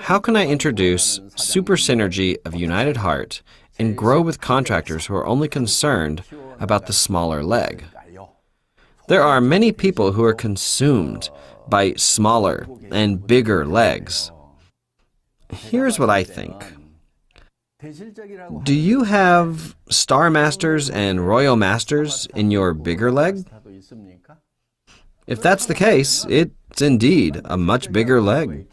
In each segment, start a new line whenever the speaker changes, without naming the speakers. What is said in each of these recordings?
How can I introduce super synergy of United Heart and grow with contractors who are only concerned about the smaller leg? There are many people who are consumed by smaller and bigger legs. Here's what I think. Do you have Star Masters and Royal Masters in your bigger leg? If that's the case, it's indeed a much bigger leg.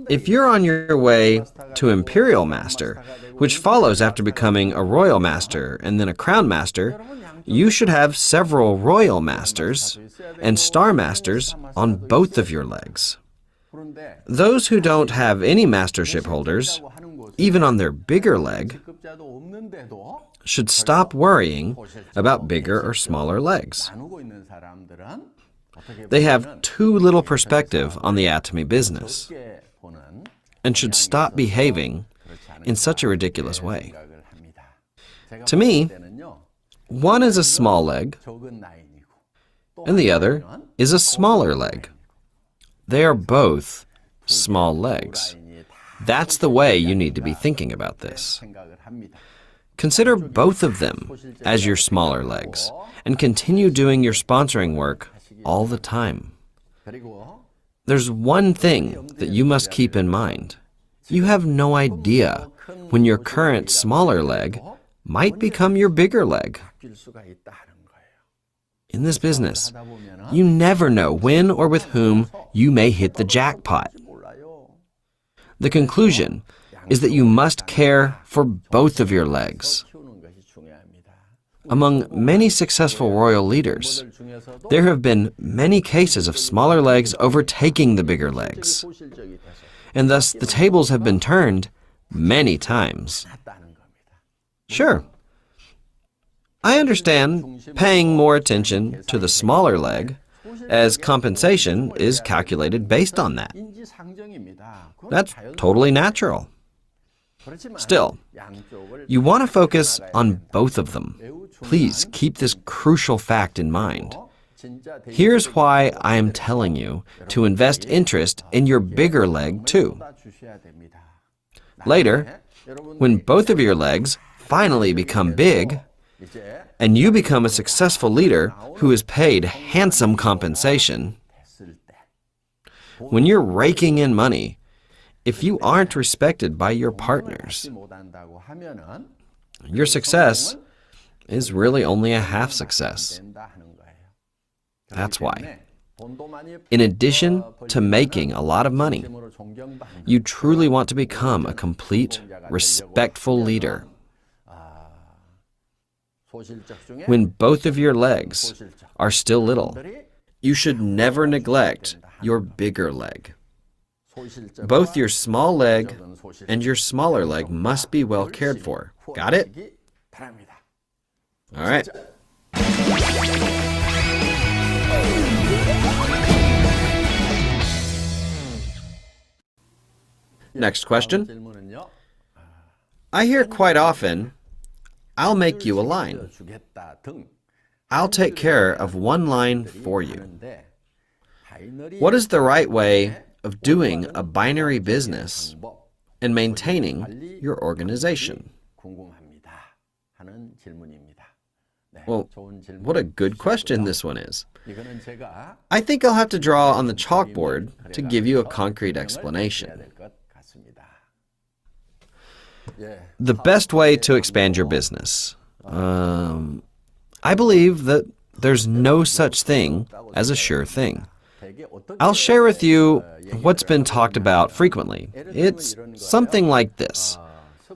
If you're on your way to Imperial Master, which follows after becoming a Royal Master and then a Crown Master, you should have several Royal Masters and Star Masters on both of your legs. Those who don't have any mastership holders, even on their bigger leg, should stop worrying about bigger or smaller legs. They have too little perspective on the Atomy business and should stop behaving in such a ridiculous way. To me, one is a small leg and the other is a smaller leg. They are both small legs. That's the way you need to be thinking about this. Consider both of them as your smaller legs and continue doing your sponsoring work all the time. There's one thing that you must keep in mind. You have no idea when your current smaller leg might become your bigger leg. In this business, you never know when or with whom you may hit the jackpot. The conclusion is that you must care for both of your legs. Among many successful royal leaders, there have been many cases of smaller legs overtaking the bigger legs, and thus the tables have been turned many times. Sure, I understand paying more attention to the smaller leg, as compensation is calculated based on that. That's totally natural. Still, you want to focus on both of them. Please keep this crucial fact in mind. Here's why I am telling you to invest interest in your bigger leg too. Later, when both of your legs finally become big, and you become a successful leader who is paid handsome compensation, when you're raking in money, if you aren't respected by your partners, your success is really only a half success. That's why, in addition to making a lot of money, you truly want to become a complete, respectful leader. When both of your legs are still little, you should never neglect your bigger leg. Both your small leg and your smaller leg must be well cared for. Got it? All right. Next question. I hear quite often, I'll make you a line. I'll take care of one line for you. What is the right way of doing a binary business and maintaining your organization? Well, what a good question this one is. I think I'll have to draw on the chalkboard to give you a concrete explanation. The best way to expand your business. I believe that there's no such thing as a sure thing. I'll share with you what's been talked about frequently. It's something like this.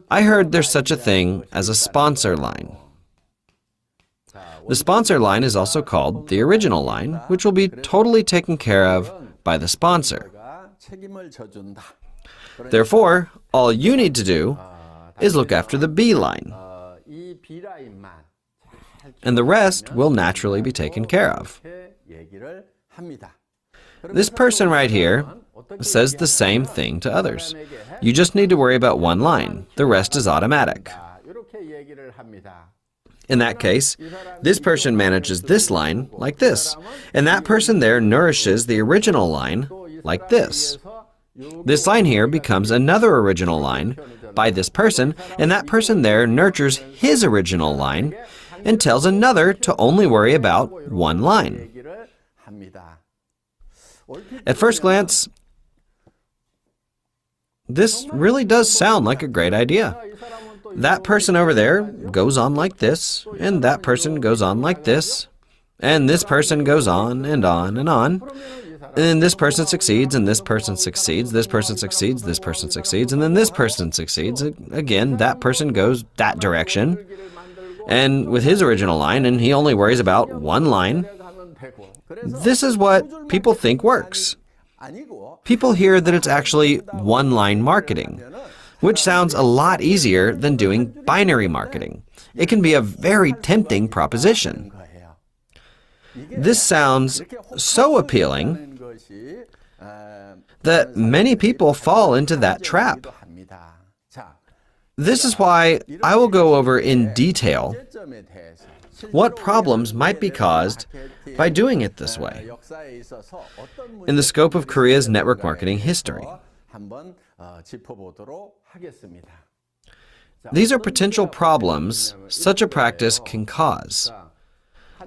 I heard there's such a thing as a sponsor line. The sponsor line is also called the original line, which will be totally taken care of by the sponsor. Therefore, all you need to do is look after the B line, and the rest will naturally be taken care of. This person right here says the same thing to others. You just need to worry about one line. The rest is automatic. In that case, this person manages this line like this, and that person there nourishes the original line like this. This line here becomes another original line by this person, and that person there nurtures his original line and tells another to only worry about one line. At first glance, this really does sound like a great idea. That person over there goes on like this, and that person goes on like this, and this person goes on and on and on. And then this person succeeds, and this person succeeds, this person succeeds, this person succeeds, and then this person succeeds. Again, that person goes that direction, and with his original line, and he only worries about one line. This is what people think works. People hear that it's actually one-line marketing, which sounds a lot easier than doing binary marketing. It can be a very tempting proposition. This sounds so appealing that many people fall into that trap. This is why I will go over in detail what problems might be caused by doing it this way in the scope of Korea's network marketing history. These are potential problems such a practice can cause.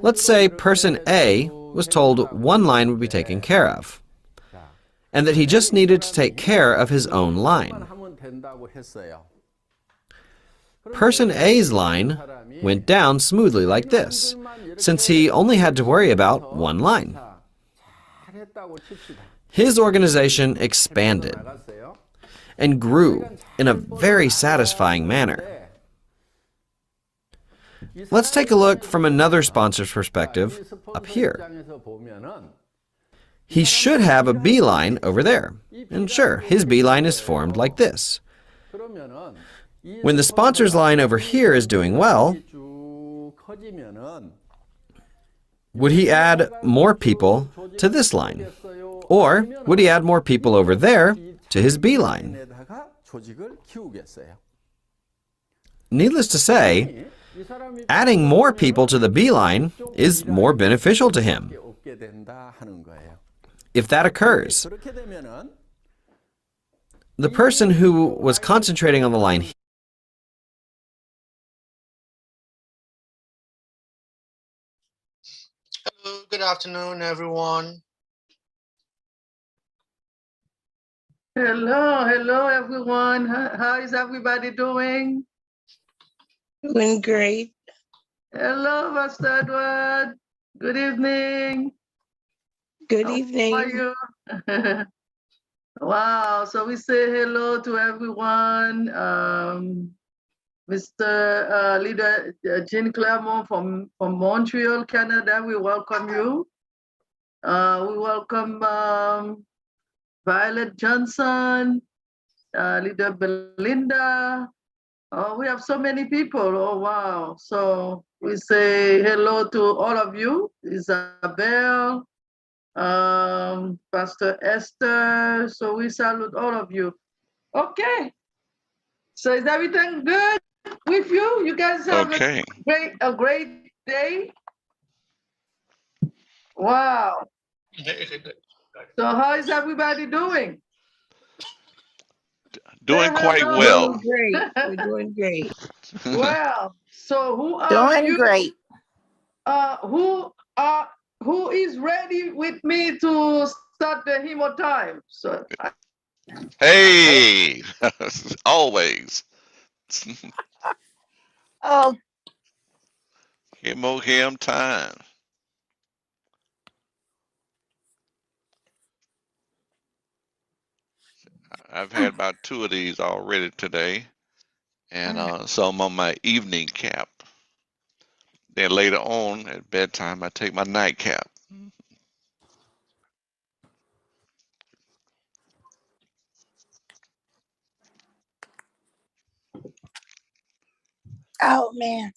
Let's say person A was told one line would be taken care of, and that he just needed to take care of his own line. Person A's line went down smoothly like this, since he only had to worry about one line. His organization expanded and grew in a very satisfying manner. Let's take a look from another sponsor's perspective up here. He should have a B line over there, and sure, his B line is formed like this. When the sponsor's line over here is doing well, would he add more people to this line? Or would he add more people over there to his B line? Needless to say, adding more people to the B line is more beneficial to him. If that occurs, the person who was concentrating on the line
Hello, good afternoon, everyone.
Hello, everyone. How is everybody doing?
Doing great.
Hello, Pastor Edward. Good evening.
Good
How are
evening.
you? Wow. So we say hello to everyone. Mr. Leader Jean Clermont from Montreal, Canada, we welcome you. We welcome Violet Johnson, Leader Belinda. Oh, we have so many people. Oh, wow. So we say hello to all of you. Isabel, Pastor Esther. So we salute all of you. Okay. So is everything good with you? You guys have a great day? Wow. So how is everybody doing?
Doing quite well.
Doing great. We're doing great.
Well, so who are
Doing
you?
great.
Who is ready with me to start the hemo time? So
Hey, always.
Oh,
Him time. I've had about 2 of these already today, and so I'm on my evening cap. Then later on at bedtime, I take my nightcap.
oh man.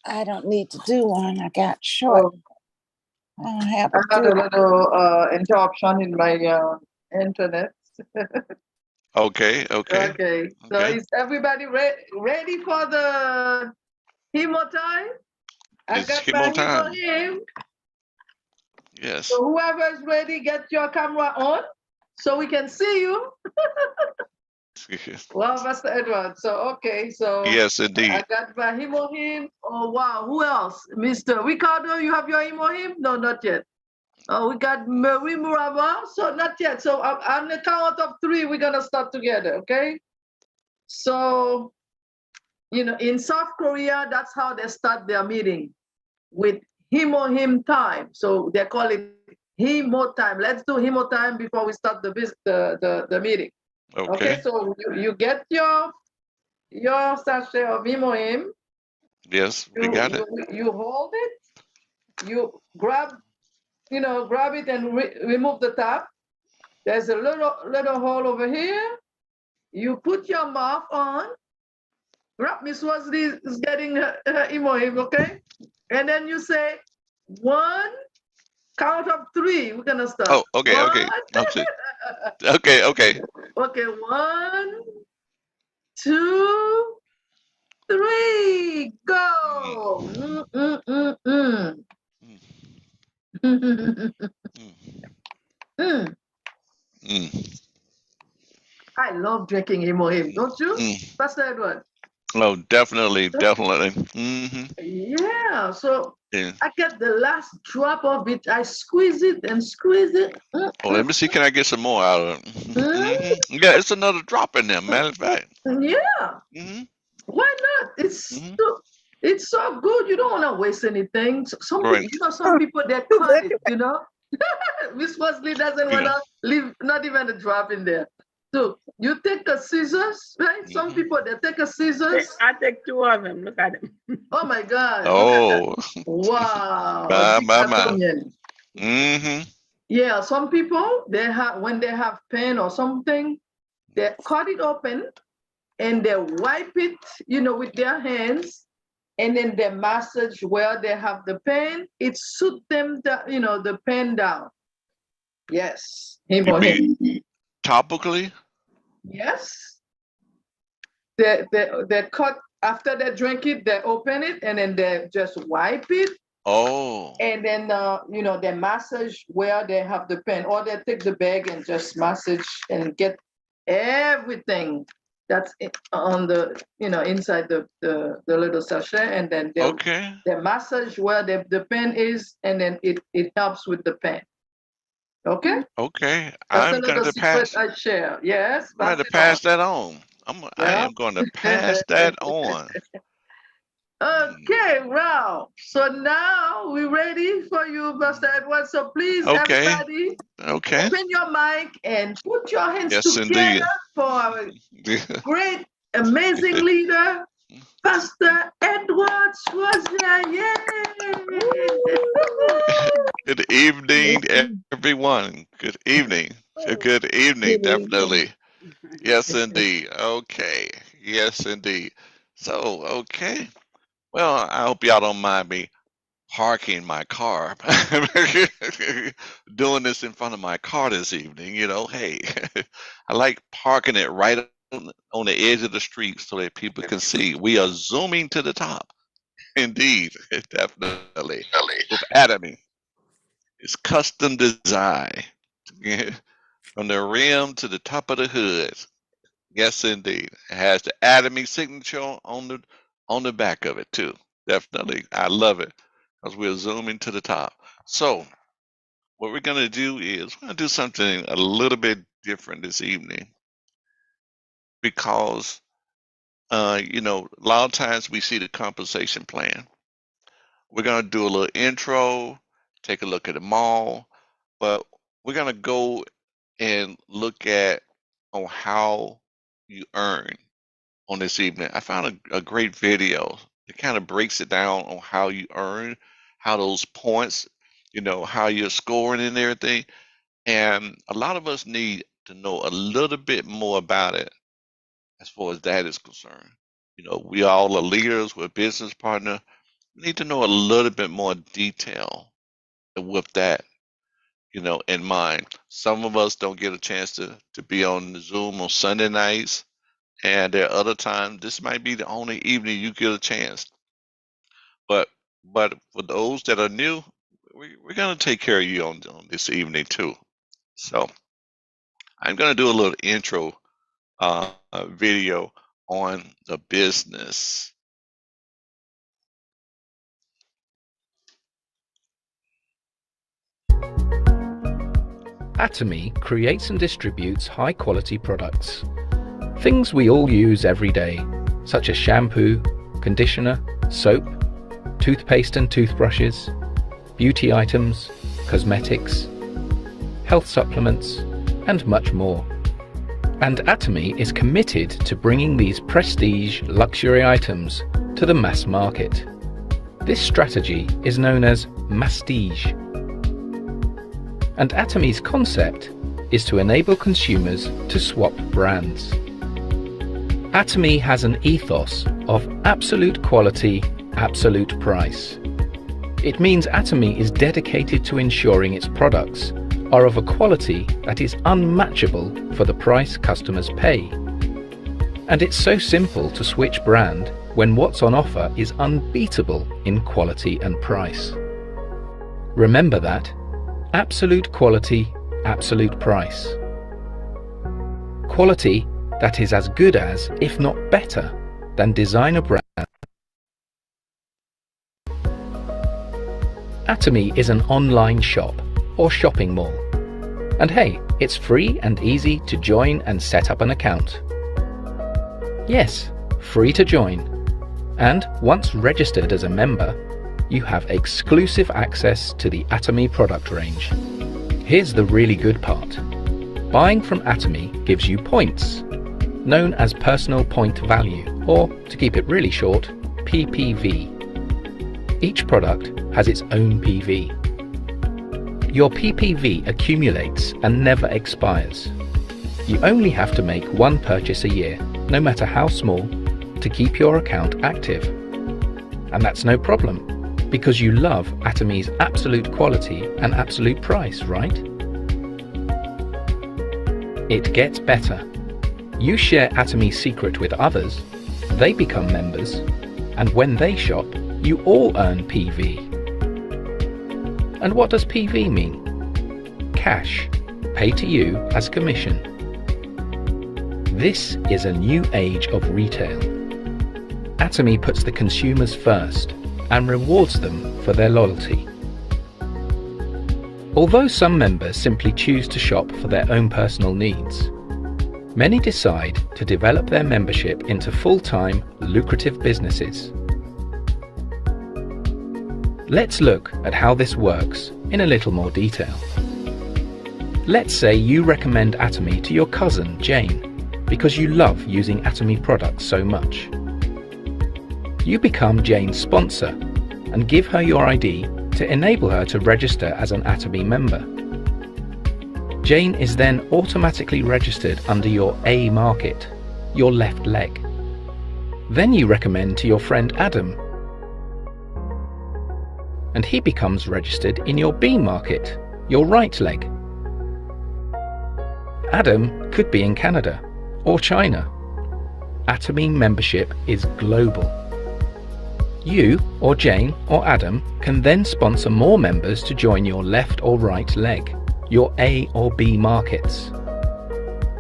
I don't need to do one. I got short. I don't have
I
to
had
do
a
it.
little interruption in my internet.
Okay.
Okay. So is everybody ready for the hemo time? I
It's
got
hemo
my
time.
hemo hymn.
Yes.
So whoever is ready, get your camera on so we can see you. Well, Pastor Edward. So okay, so
Yes,
I
indeed.
got my Himohim. Oh wow, who else? Mr. Ricardo, you have your Himohim? No, not yet. Oh, we got Marie Muraba. So not yet. So on the count of 3, we're gonna start together, okay? So in South Korea, that's how they start their meeting, with Himohim time. So they call it Himo time. Let's do Himo time before we start the meeting. Okay,
Okay.
so you get your sachet of Himohim.
Yes, we got it.
You hold it. You grab it and remove the top. There's a little hole over here. You put your mouth on. Miss Wesley is getting her Himohim, okay? And then you say 1, count of 3. We're gonna start.
Oh, okay, okay.
1.
Okay. Okay, okay.
Okay, 1, 2, 3, go.
Mm,
Mm, mm, mm,
mm,
mm.
mm,
Mm.
mm,
I love drinking Himohim, don't you,
mm.
Pastor Edward?
Oh, definitely, definitely.
Yeah, so
Yeah.
I get the last drop of it. I squeeze it and squeeze it.
Oh, let me see. Can I get some more out of it? Yeah, it's another drop in there. Matter of fact.
Yeah,
Hmm.
why not?
Hmm.
It's so good. You don't want to waste anything. Some
Right.
people, some people they cut it. Miss Wesley doesn't want
Yeah.
to leave not even a drop in there. So you take a scissors, right? Some
Hmm.
people they take a scissors.
I take 2 of them. Look at them.
Oh my God! Look at that!
Oh,
Wow, a
my,
big
my, my.
onion.
Hmm.
Yeah, some people when they have pain or something, they cut it open and they wipe it, with their hands, and then they massage where they have the pain. It suits them the pain down. Yes.
You mean topically?
Yes. They cut after they drink it, they open it and then they just wipe it.
Oh,
And then they massage where they have the pain, or they take the bag and just massage and get everything that's on the inside the little sachet, and then
okay.
they massage where the pain is, and then it helps with the pain. Okay,
Okay.
that's
I'm going
another
to
secret
pass.
I share. Yes,
I'm going
pass
to
it on.
pass that on. I
Yeah.
am going to pass that on.
Okay, wow. So now we're ready for you, Pastor Edward. So please,
Okay.
everybody,
Okay.
open your mic and put your hands
Yes,
together
indeed.
for our great, amazing leader, Pastor Edward Schwarzer. Yay!
Good evening, everyone. Good evening. Good evening,
Good evening.
definitely. Yes, indeed. Okay. Yes, indeed. So, okay. Well, I hope y'all don't mind me parking my car. Doing this in front of my car this evening, hey, I like parking it right on the edge of the street so that people can see. We are zooming to the top. Indeed, definitely. With Atomy. It's custom design. From the rim to the top of the hood. Yes, indeed. It has the Atomy signature on the back of it too. Definitely, I love it because we're zooming to the top. So, what we're gonna do is we're gonna do something a little bit different this evening because, a lot of times we see the compensation plan. We're gonna do a little intro, take a look at the mall, but we're gonna go and look at on how you earn on this evening. I found a great video. It kind of breaks it down on how you earn, how those points, how you're scoring and everything. And a lot of us need to know a little bit more about it as far as that is concerned. We all are leaders, we're business partner. We need to know a little bit more detail with that, in mind. Some of us don't get a chance to be on the Zoom on Sunday nights. And there are other times this might be the only evening you get a chance. But for those that are new, we're gonna take care of you on this evening too. So I'm going to do a little intro video on the business.
Atomy creates and distributes high-quality products. Things we all use every day, such as shampoo, conditioner, soap, toothpaste and toothbrushes, beauty items, cosmetics, health supplements, and much more. And Atomy is committed to bringing these prestige luxury items to the mass market. This strategy is known as mastige. And Atomy's concept is to enable consumers to swap brands. Atomy has an ethos of absolute quality, absolute price. It means Atomy is dedicated to ensuring its products are of a quality that is unmatchable for the price customers pay. And it's so simple to switch brand when what's on offer is unbeatable in quality and price. Remember that. Absolute quality, absolute price. Quality that is as good as, if not better, than designer brand. Atomy is an online shop or shopping mall. And hey, it's free and easy to join and set up an account. Yes, free to join. And once registered as a member, you have exclusive access to the Atomy product range. Here's the really good part. Buying from Atomy gives you points, known as personal point value, or to keep it really short, PPV. Each product has its own PV. Your PPV accumulates and never expires. You only have to make one purchase a year, no matter how small, to keep your account active. And that's no problem, because you love Atomy's absolute quality and absolute price, right? It gets better. You share Atomy's secret with others, they become members, and when they shop, you all earn PV. And what does PV mean? Cash, paid to you as commission. This is a new age of retail. Atomy puts the consumers first and rewards them for their loyalty. Although some members simply choose to shop for their own personal needs, many decide to develop their membership into full-time, lucrative businesses. Let's look at how this works in a little more detail. Let's say you recommend Atomy to your cousin, Jane, because you love using Atomy products so much. You become Jane's sponsor and give her your ID to enable her to register as an Atomy member. Jane is then automatically registered under your A market, your left leg. Then you recommend to your friend Adam, and he becomes registered in your B market, your right leg. Adam could be in Canada or China. Atomy membership is global. You, or Jane, or Adam can then sponsor more members to join your left or right leg, your A or B markets.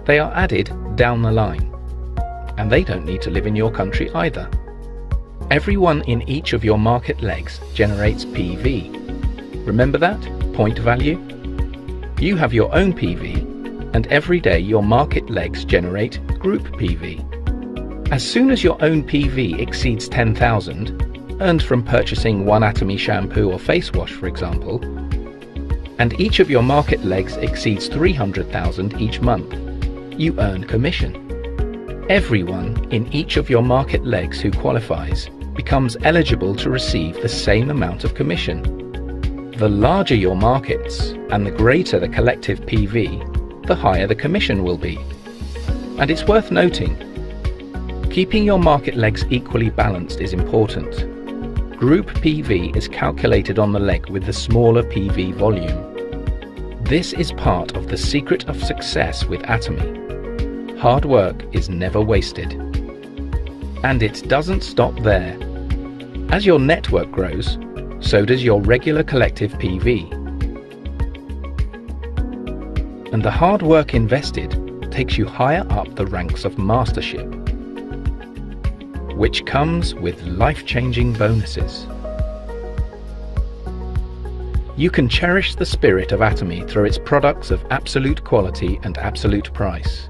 They are added down the line, and they don't need to live in your country either. Everyone in each of your market legs generates PV. Remember that? Point value? You have your own PV, and every day your market legs generate group PV. As soon as your own PV exceeds 10,000, earned from purchasing one Atomy shampoo or face wash, for example, and each of your market legs exceeds 300,000 each month, you earn commission. Everyone in each of your market legs who qualifies becomes eligible to receive the same amount of commission. The larger your markets and the greater the collective PV, the higher the commission will be. And it's worth noting, keeping your market legs equally balanced is important. Group PV is calculated on the leg with the smaller PV volume. This is part of the secret of success with Atomy. Hard work is never wasted. And it doesn't stop there. As your network grows, so does your regular collective PV. and the hard work invested takes you higher up the ranks of mastership, which comes with life-changing bonuses. You can cherish the spirit of Atomy through its products of absolute quality and absolute price.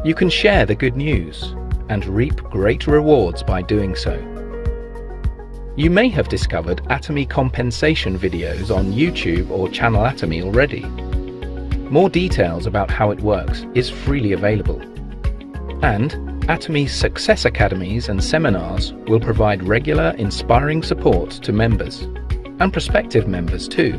You can share the good news and reap great rewards by doing so. You may have discovered Atomy compensation videos on YouTube or Channel Atomy already. More details about how it works is freely available. And Atomy's Success Academies and seminars will provide regular, inspiring support to members, and prospective members too.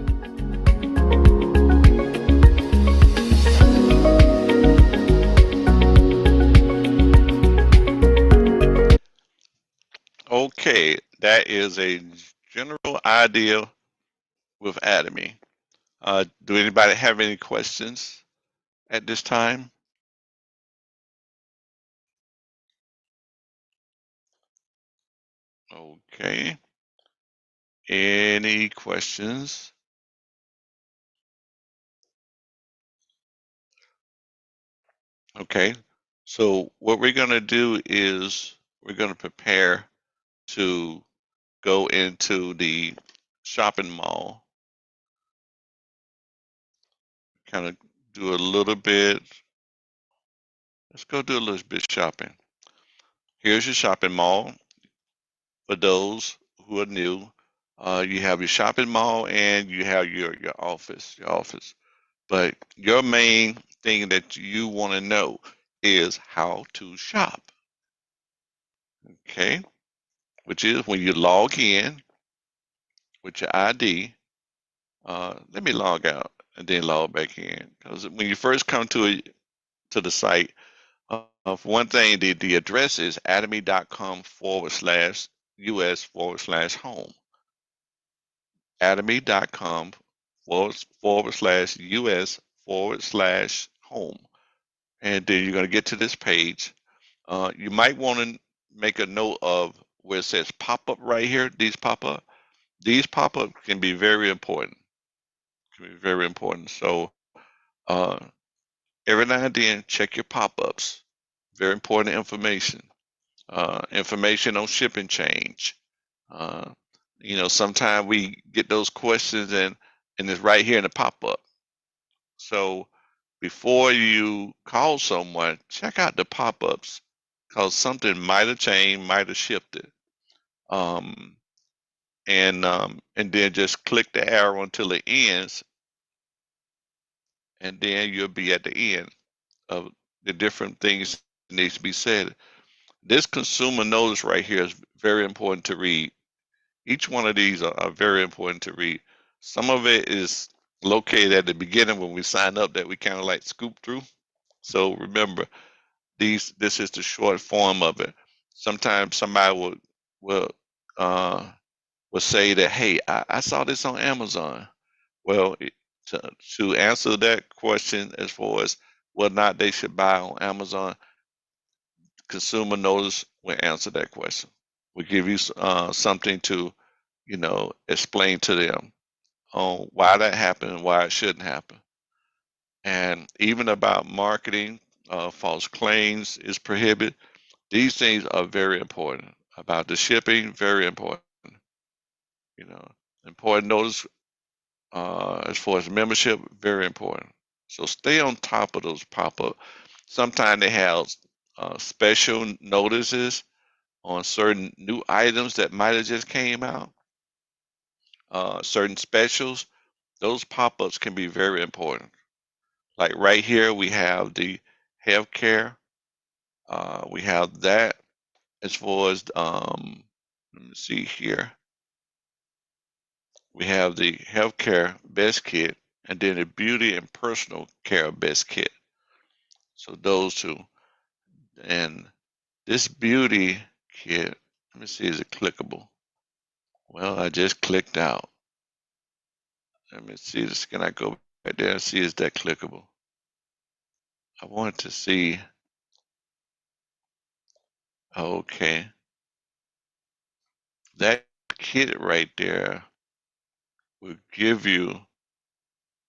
Okay, that is a general idea with Atomy. Do anybody have any questions at this time? Okay. Any questions? Okay. So what we're going to do is we're going to prepare to go into the shopping mall, kind of do a little bit. Let's go do a little bit shopping. Here's your shopping mall. For those who are new, you have your shopping mall and you have your office, But your main thing that you want to know is how to shop. Okay, which is when you log in with your ID. Let me log out and then log back in, because when you first come to the site, for one thing, the address is atomy.com/US/home. atomy.com/US/home. And then you're going to get to this page. You might want to make a note of where it says pop-up right here. These pop-up can be very important. So every now and then, check your pop-ups. Very important information. Information on shipping change. Sometimes we get those questions and it's right here in the pop-up. So before you call someone, check out the pop-ups, because something might have changed, might have shifted. And then just click the arrow until it ends, and then you'll be at the end of the different things that needs to be said. This consumer notice right here is very important to read. Each one of these are very important to read. Some of it is located at the beginning when we sign up, that we kind of like scoop through. So remember, this is the short form of it. Sometimes somebody will say that, hey, I saw this on Amazon. Well, to answer that question as far as whether or not they should buy on Amazon, consumer notice will answer that question. We give you something to, explain to them on why that happened and why it shouldn't happen. And even about marketing, false claims is prohibited. These things are very important. About the shipping, very important. Important notice as far as membership, very important. So stay on top of those pop-up. Sometimes they have special notices on certain new items that might have just came out. Certain specials, those pop-ups can be very important. Like right here, we have the healthcare. We have that as far as, let me see here. We have the healthcare best kit, and then the beauty and personal care best kit. So those two. And this beauty kit, let me see, is it clickable? Well, I just clicked out. Let me see this. Can I go back there and see, is that clickable? I wanted to see. Okay. That kit right there will give you,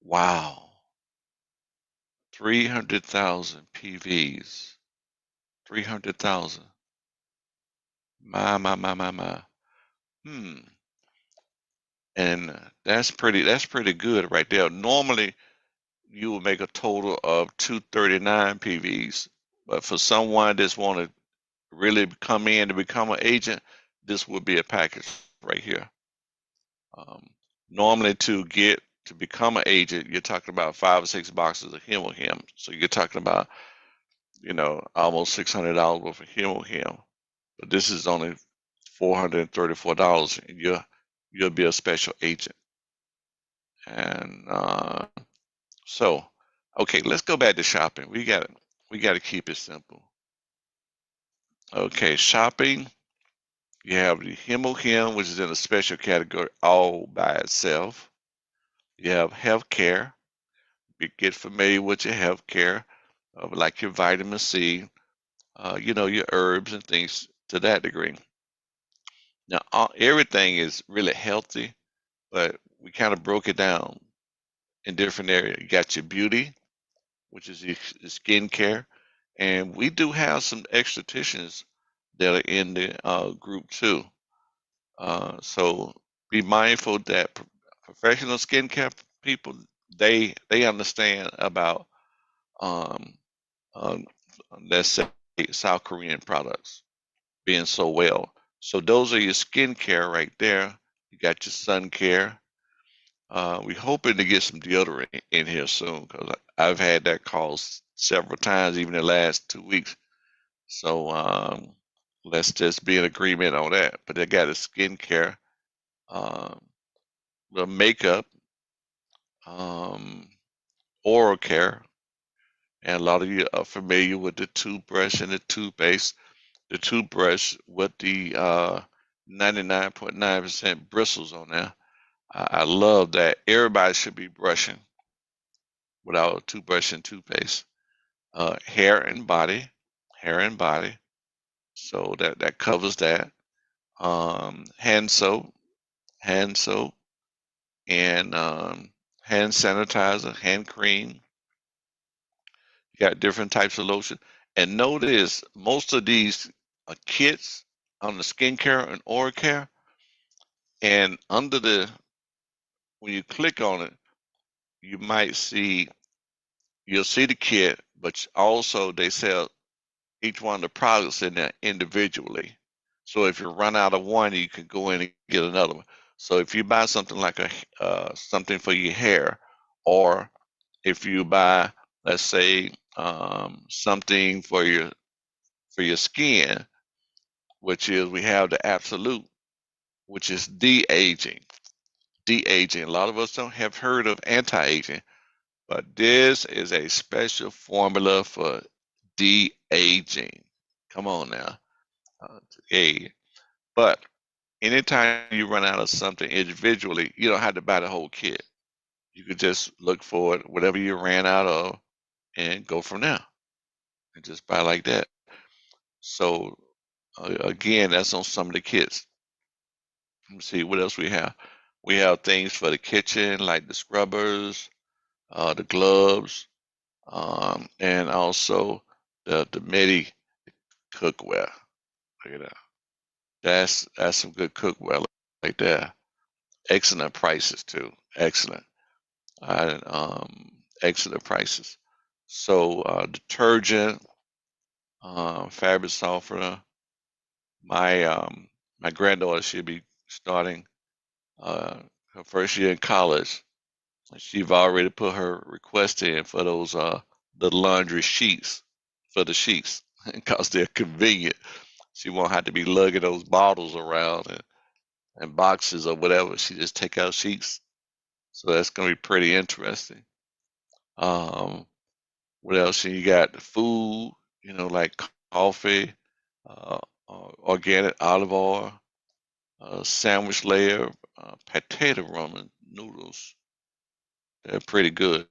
wow. 300,000 PVs. 300,000. My. Hmm. And that's pretty good right there. Normally, you would make a total of 239 PVs, but for someone that's want to really come in to become an agent, this would be a package right here. Um, Normally, to become an agent, you're talking about 5 or 6 boxes of Him. So you're talking about, almost $600 worth of Him. But this is only $434, and you'll be a special agent. And so, okay, let's go back to shopping. We got to keep it simple. Okay, shopping. You have the Him, which is in a special category all by itself. You have healthcare. You get familiar with your healthcare, like your vitamin C, your herbs and things to that degree. Now, everything is really healthy, but we kind of broke it down in different areas. You got your beauty, which is your skincare, and we do have some estheticians that are in the group too. So be mindful that professional skincare people, they understand about um, um, let's say South Korean products being so well. So those are your skincare right there. You got your sun care. We're hoping to get some deodorant in here soon because I've had that call several times, even the last 2 weeks. So let's just be in agreement on that. But they got a skincare, um, the makeup, um, oral care, and a lot of you are familiar with the toothbrush and the toothpaste. The toothbrush with the 99.9% bristles on there. I love that. Everybody should be brushing without a toothbrush and toothpaste. Hair and body, hair and body. So that covers that. Hand soap, hand soap, and hand sanitizer, hand cream. You got different types of lotion. And notice most of these kits on the skincare and oral care, and when you click on it, you might see, you'll see the kit, but also they sell each one of the products in there individually. So if you run out of one, you can go in and get another one. So if you buy something like something for your hair, or if you buy, let's say, something for your skin, which is we have the Absolute, which is de-aging. De-aging. A lot of us don't have heard of anti-aging, but this is a special formula for de-aging. Come on now. Hey, but anytime you run out of something individually, you don't have to buy the whole kit. You could just look for it, whatever you ran out of, and go from there, and just buy like that. So again, that's on some of the kits. Let me see what else we have. We have things for the kitchen, like the scrubbers, the gloves, and also the Medi cookware. Look at that. That's some good cookware right there. Excellent prices too. Excellent. Excellent prices. So detergent, fabric softener. My granddaughter should be starting her first year in college. She've already put her request in for those the laundry sheets for the sheets because they're convenient. She won't have to be lugging those bottles around and boxes or whatever. She just take out sheets. So that's gonna be pretty interesting. Um, what else? You got the food, like coffee, uh, organic olive oil, sandwich layer, potato ramen noodles. They're pretty good.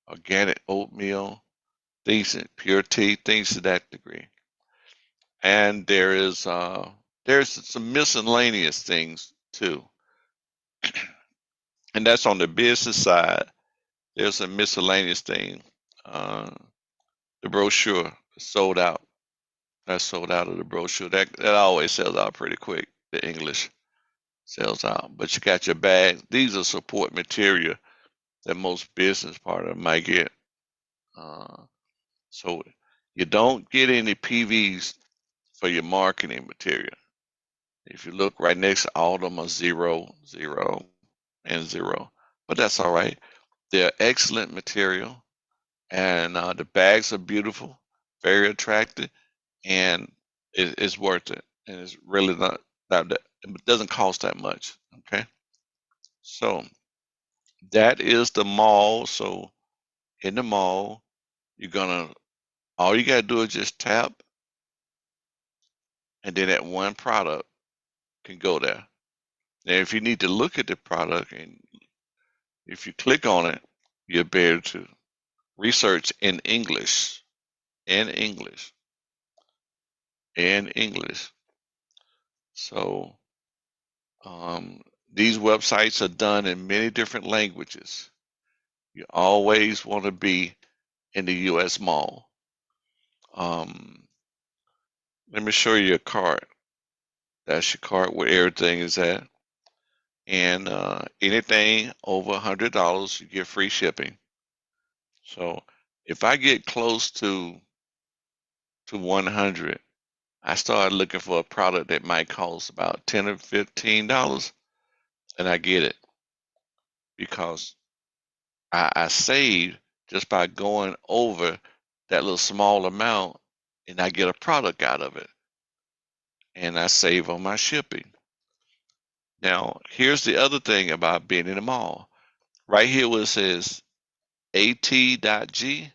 Organic oatmeal, things in pure tea, things to that degree. And there's some miscellaneous things too, and that's on the business side. There's some miscellaneous thing. Uh, the brochure is sold out. That's sold out of the brochure. That always sells out pretty quick. The English sells out. But you got your bags. These are support material that most business partner might get. So you don't get any PVs for your marketing material. If you look right next, to all of them are 0, 0, and 0. But that's all right. They're excellent material, and the bags are beautiful, very attractive, and it's worth it. And it's really not that it doesn't cost that much. Okay, so that is the mall. So in the mall, you're gonna all you gotta do is just tap, and then that one product can go there. Now, if you need to look at the product, and if you click on it, you'll be able to research in English, in English, in English. So these websites are done in many different languages. You always want to be in the U.S. mall. Let me show you a cart. That's your cart where everything is at. And anything over $100, you get free shipping. So if I get close to 100, I start looking for a product that might cost about $10 or $15, and I get it because I saved just by going over that little small amount, and I get a product out of it, and I save on my shipping. Now, here's the other thing about being in the mall. Right here where it says at.g,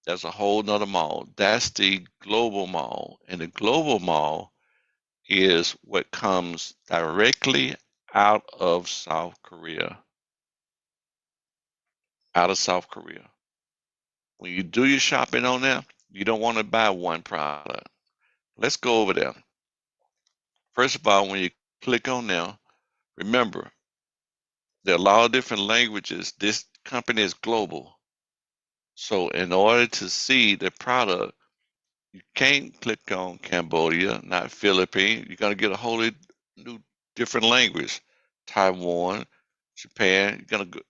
that's a whole nother mall. That's the global mall. And the global mall is what comes directly out of South Korea. Out of South Korea. When you do your shopping on there, you don't want to buy one product. Let's go over there. First of all, when you click on there, remember, there are a lot of different languages. This company is global. So in order to see the product, you can't click on Cambodia, not Philippines. You're going to get a wholly new different language. Taiwan, Japan, you're going to get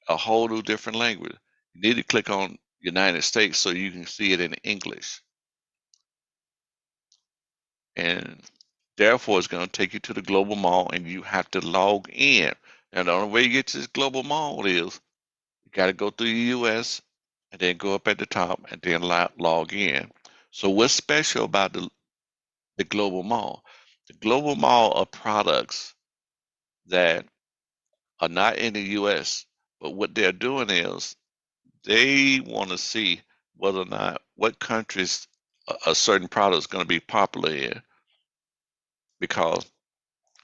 a whole new different language. You need to click on United States so you can see it in English. And therefore, it's going to take you to the global mall and you have to log in. And the only way you get to this global mall is you got to go through the US and then go up at the top and then log in. So what's special about the global mall? The global mall are products that are not in the US, but what they're doing is they want to see whether or not what countries a certain product is going to be popular in, because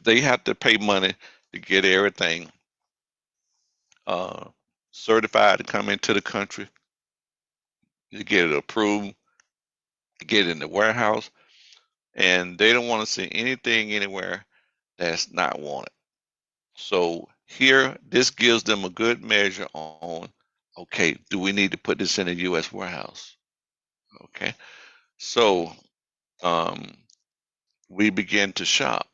they have to pay money to get everything uh, certified to come into the country, to get it approved, to get it in the warehouse, and they don't want to see anything anywhere that's not wanted. So here, this gives them a good measure on, okay, do we need to put this in a U.S. warehouse? Okay, so um, we begin to shop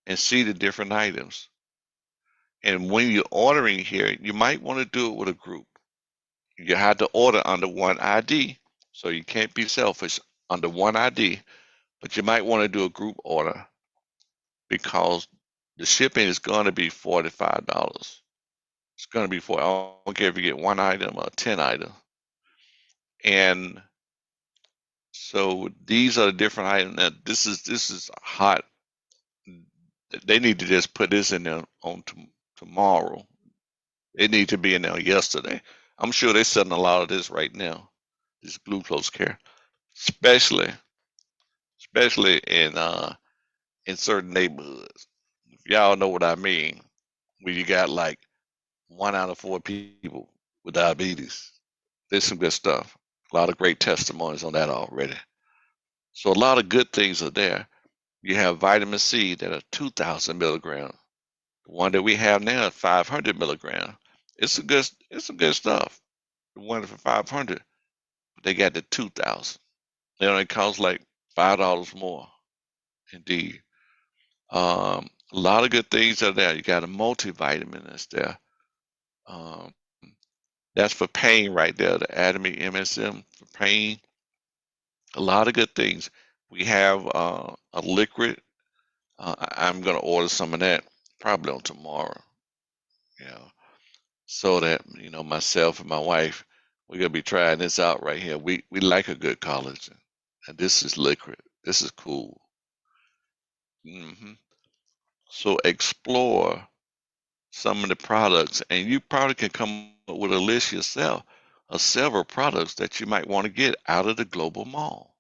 and see the different items. And when you're ordering here, you might want to do it with a group. You had to order under one ID, so you can't be selfish under one ID, but you might want to do a group order because the shipping is going to be $45. It's going to be I don't care if you get one item or 10 items. And so these are the different items. Now, this is hot. They need to just put this in there on tomorrow. It need to be in there yesterday. I'm sure they're selling a lot of this right now. This glucose care, especially in certain neighborhoods. If y'all know what I mean, where you got like 1 out of 4 people with diabetes. There's some good stuff. A lot of great testimonies on that already. So a lot of good things are there. You have vitamin C that are 2,000 milligrams. The one that we have now is 500 milligrams. It's some good stuff. the one for 500, but they got the 2,000. They only cost like $5 more. Indeed. A lot of good things are there. You got a multivitamin that's there. Um, that's for pain right there. The Atomy MSM for pain. A lot of good things. We have a liquid. I'm gonna order some of that probably on tomorrow. You know, so that myself and my wife, we're gonna be trying this out right here. We like a good collagen, and this is liquid. This is cool. hmm So explore some of the products, and you probably can come up with a list yourself of several products that you might want to get out of the global mall.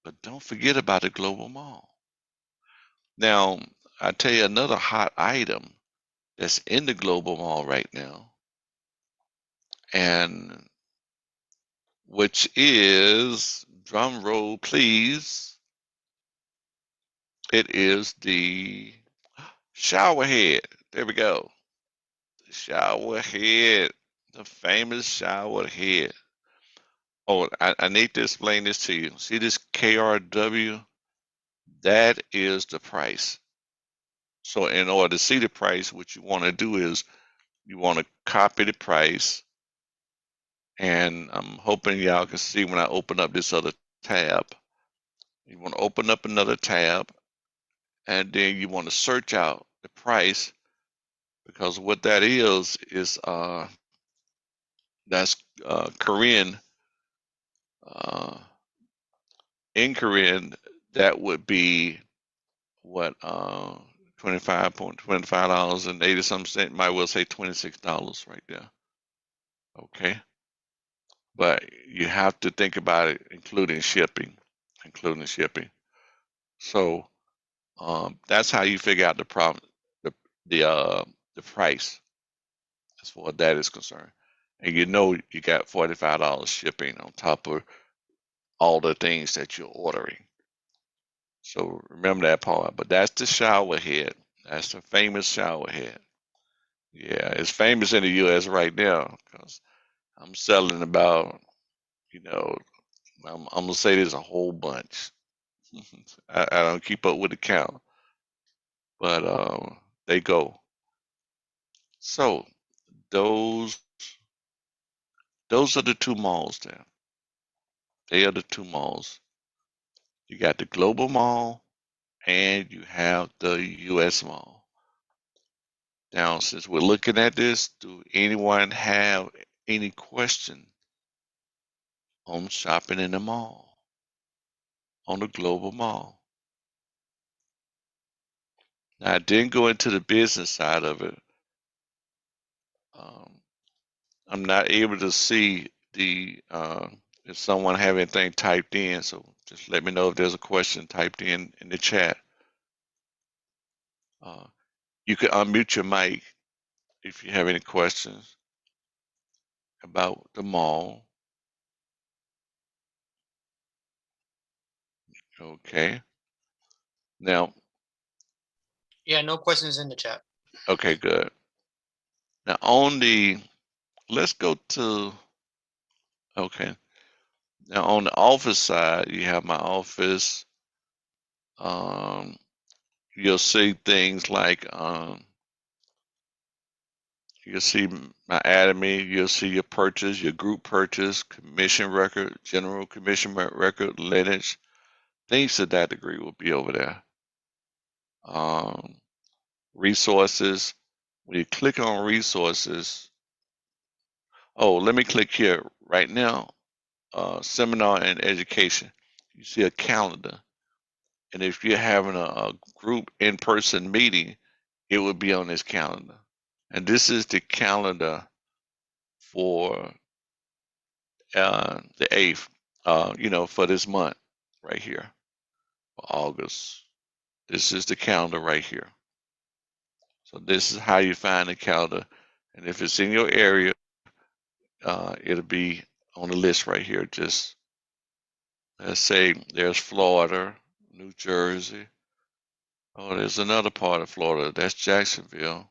But don't forget about the global mall. Now, I tell you another hot item that's in the global mall right now, and which is, drum roll please, it is the shower head. There we go. The shower head, the famous shower head. Oh, I need to explain this to you. See this KRW? That is the price. So in order to see the price, what you want to do is you want to copy the price. And I'm hoping y'all can see when I open up this other tab. You want to open up another tab, and then you want to search out the price, because what that is that's Korean. Uh, in Korean, that would be what, $25.25 and 80 some cent. Might well say $26 right there. Okay, but you have to think about it, including shipping, including shipping. So that's how you figure out the problem, the price as far as that is concerned, and you got $45 shipping on top of all the things that you're ordering. So remember that part. But that's the shower head. That's the famous shower head. Yeah, it's famous in the U.S. right now because I'm selling about, you know, I'm gonna say there's a whole bunch. I don't keep up with the count, but they go. So those those are the two malls there. They are the two malls. You got the global mall and you have the U.S. mall. Now, since we're looking at this, do anyone have any question on shopping in the mall, on the global mall? Now, I didn't go into the business side of it. Um, I'm not able to see the if someone have anything typed in, so just let me know if there's a question typed in the chat. Uh, you can unmute your mic if you have any questions about the mall. Okay. Now,
Yeah, no questions in the chat.
okay, good. Now let's go to, okay. Now on the office side, you have my office. Um, you'll see things like, you'll see my Atomy, you'll see your purchase, your group purchase, commission record, general commission record, lineage, things to that degree will be over there. Resources, when you click on resources, oh, let me click here right now. Seminar and education. You see a calendar. And if you're having a group in-person meeting, it would be on this calendar. And this is the calendar for the 8th, for this month right here, for August. This is the calendar right here. So this is how you find the calendar. And if it's in your area, it'll be on the list right here. Just let's say there's Florida, New Jersey. Oh, there's another part of Florida. That's Jacksonville.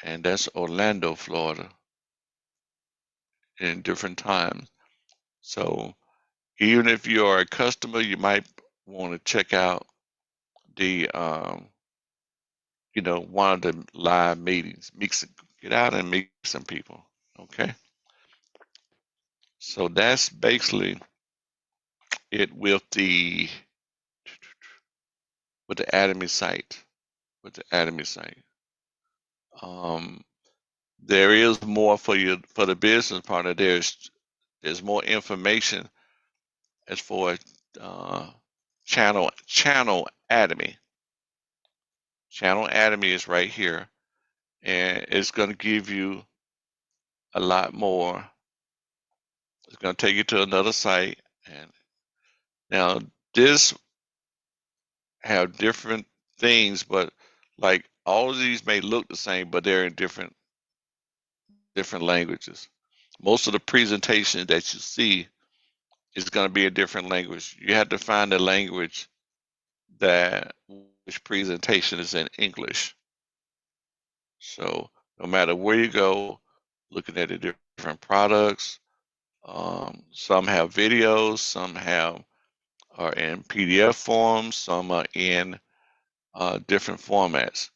And that's Orlando, Florida. in different times. So even if you are a customer, you might want to check out the one of the live meetings. Get out and meet some people. Okay. So that's basically it with the Atomy site. With the Atomy site. There is more for the business partner. There's more information as for channel Atomy. Channel Atomy is right here, and it's going to give you a lot more. It's going to take you to another site, and now this have different things, but like all of these may look the same, but they're in different languages. Most of the presentations that you see is going to be a different language. You have to find a language which presentation is in English. So no matter where you go, looking at the different products, some have videos, some are in PDF forms, some are in different formats.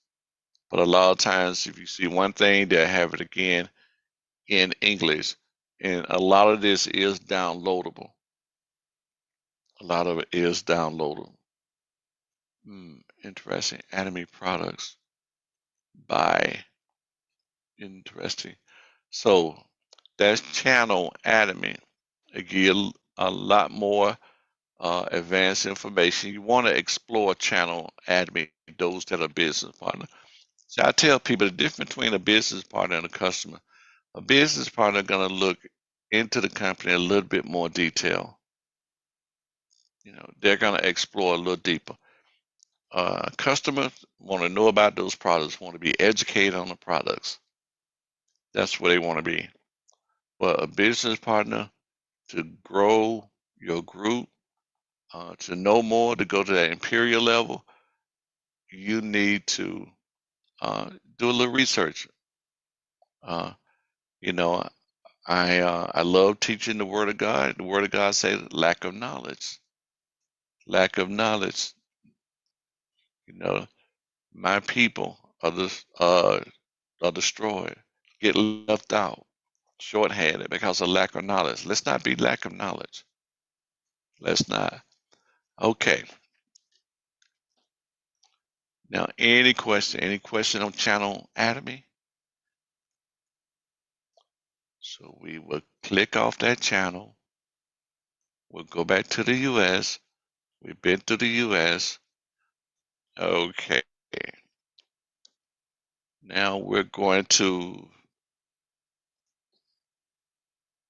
But a lot of times, if you see one thing, they'll have it again in English. And a lot of this is downloadable. A lot of it is downloadable. Interesting. Atomy products by interesting. So that's channel Atomy. It gives a lot more advanced information. You want to explore channel Atomy, those that are business partner. So I tell people the difference between a business partner and a customer. A business partner is going to look into the company a little bit more detail. They're going to explore a little deeper. Customers want to know about those products, want to be educated on the products. That's where they want to be. But a business partner, to grow your group, to know more, to go to that imperial level, you need to do a little research. I love teaching the Word of God. The Word of God says lack of knowledge. Lack of knowledge. My people are destroyed, get left out, shorthanded because of lack of knowledge. Let's not be lack of knowledge. Let's not. Okay. Now, any question on channel Atomy? So we will click off that channel. We'll go back to the US. We've been to the US. Okay. Now we're going to,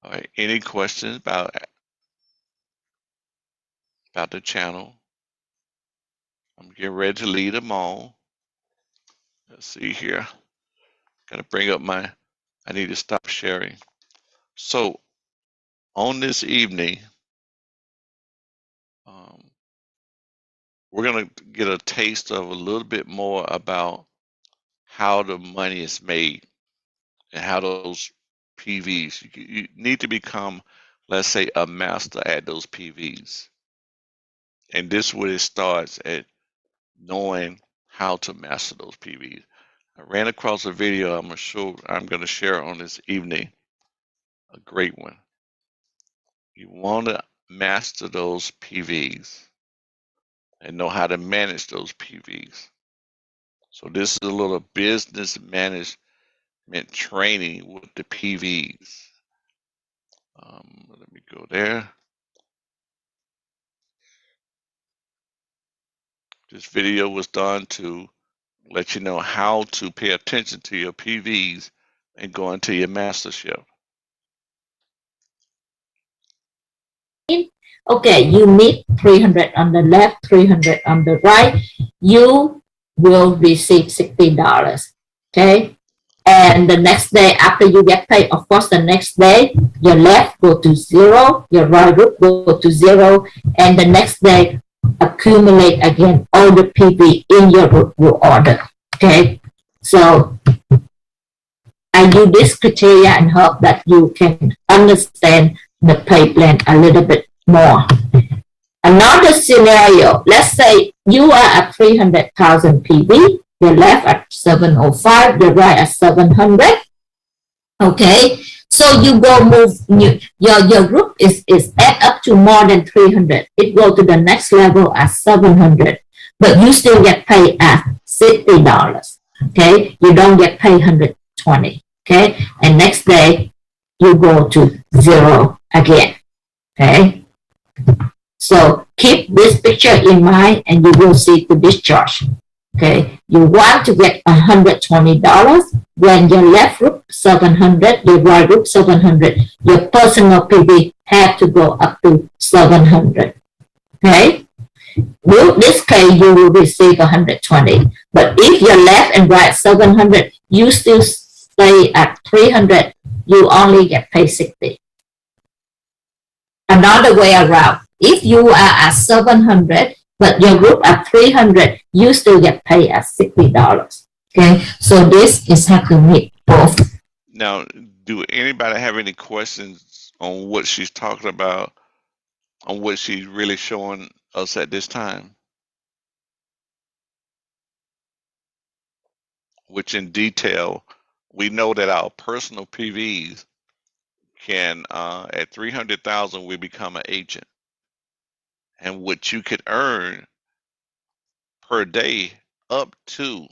all right, any questions about the channel? I'm getting ready to lead them all. Let's see here. Gotta bring up I need to stop sharing. So on this evening, we're gonna get a taste of a little bit more about how the money is made and how those PVs, you need to become, let's say, a master at those PVs. And this is where it starts, at knowing how to master those PVs. I ran across a video I'm going to share on this evening, a great one. You want to master those PVs and know how to manage those PVs. So this is a little business management training with the PVs. Let me go there. This video was done to let you know how to pay attention to your PVs and go into your mastership.
Okay, you need 300 on the left, 300 on the right. You will receive $60. Okay. And the next day after you get paid, of course, the next day, your left go to zero, your right group go to zero, and the next day accumulate again all the PV in your group will order. Okay. So I use this criteria and hope that you can understand the pay plan a little bit more. Another scenario, let's say you are at 300,000 PV, you're left at 705, you're right at 700. Okay, so you go move, your group is add up to more than 300. It go to the next level at 700, but you still get paid at $60. Okay, you don't get paid 120. Okay, and next day you go to 0 again. Okay, so keep this picture in mind and you will see the discharge. Okay, you want to get $120 when your left group 700, your right group 700, your personal PV have to go up to 700. Okay, in this case you will receive 120, but if your left and right 700, you still stay at 300, you only get paid 60. Another way around, if you are at 700 but your group at 300, you still get paid at $60. Okay, so this is how to meet both.
Now, do anybody have any questions on what she's talking about, on what she's really showing us at this time? Which in detail, we know that our personal PVs can, at 300,000, we become an agent. And what you could earn per day up to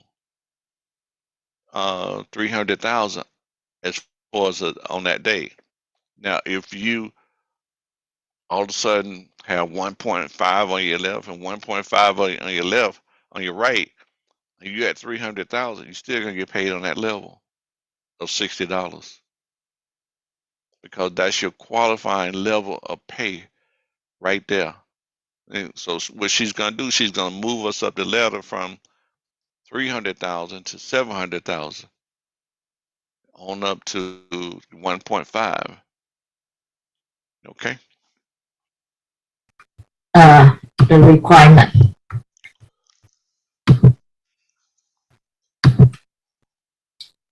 300,000 as far as on that day. Now, if you all of a sudden have 1.5 on your left and 1.5 on your left, on your right, and you at 300,000, you're still gonna get paid on that level of $60 because that's your qualifying level of pay right there. And so what she's gonna do, she's gonna move us up the ladder from 300,000 to 700,000 on up to 1.5. Okay.
The requirement.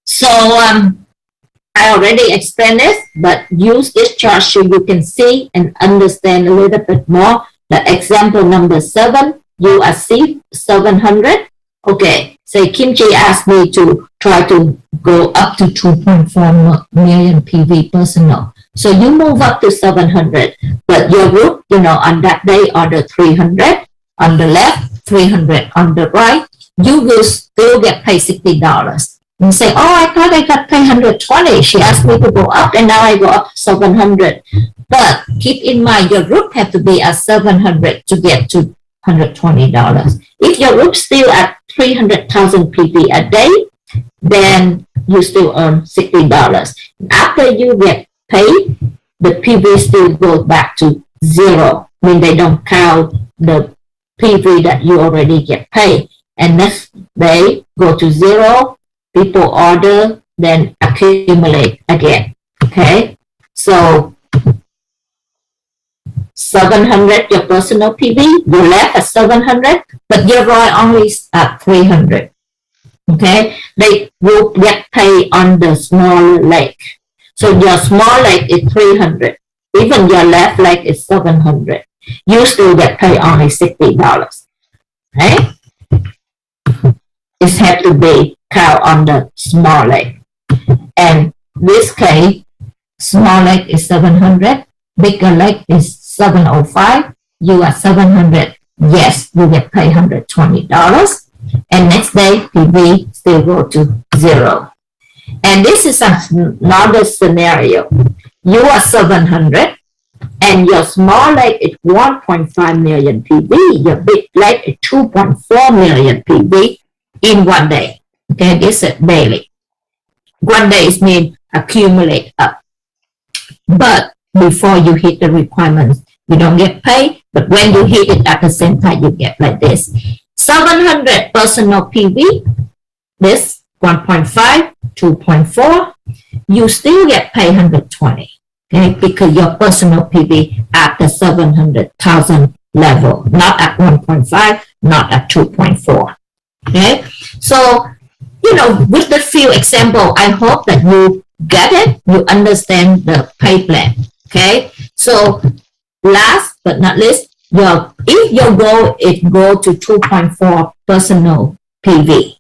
So I already explained this, but use this chart so you can see and understand a little bit more. The example number 7, you achieve 700. Okay, say Kimchi asked me to try to go up to 2.4 million PV personal. So you move up to 700, but your group, on that day order 300 on the left, 300 on the right, you will still get paid $60. And say, oh, I thought I got paid 120. She asked me to go up and now I go up to 700. But keep in mind, your group have to be at 700 to get to $120. If your group still at 300,000 PV a day, then you still earn $60. After you get paid, the PV still goes back to 0. I mean, they don't count the PV that you already get paid. And next day, go to 0. People order, then accumulate again. Okay, so 700 your personal PV, your left at 700, but your right only at 300. Okay, they will get paid on the smaller leg. So your small leg is 300. Even your left leg is 700. You still get paid only $60. Okay, it has to be count on the small leg. And this case, small leg is 700, bigger leg is 705. You are 700. Yes, you get paid $120. And next day, PV still go to 0. And this is another scenario. You are 700 and your small leg is 1.5 million PV. Your big leg is 2.4 million PV in one day. Okay, this is daily. One day is mean accumulate up. But before you hit the requirements, you don't get paid. But when you hit it at the same time, you get like this. 700 personal PV, this 1.5, 2.4, you still get paid 120. Okay, because your personal PV at the 700,000 level, not at 1.5, not at 2.4. Okay, so you know, with the few example, I hope that you get it, you understand the pay plan. Okay, so last but not least, if your goal is go to 2.4 personal PV,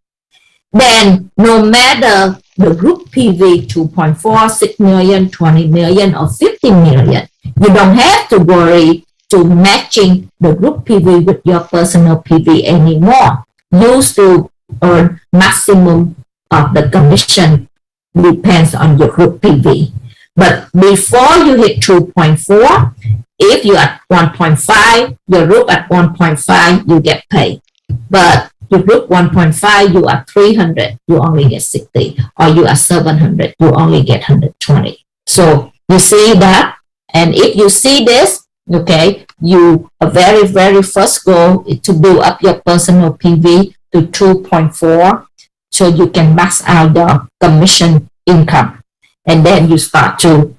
then no matter the group PV 2.4, 6 million, 20 million, or 50 million, you don't have to worry to matching the group PV with your personal PV anymore. You still earn maximum of the commission depends on your group PV. But before you hit 2.4, if you are at 1.5, your group at 1.5, you get paid. But your group 1.5, you are 300, you only get 60. Or you are 700, you only get 120. So you see that? And if you see this, okay, a very first goal is to build up your personal PV to 2.4 so you can max out the commission income. And then you start to,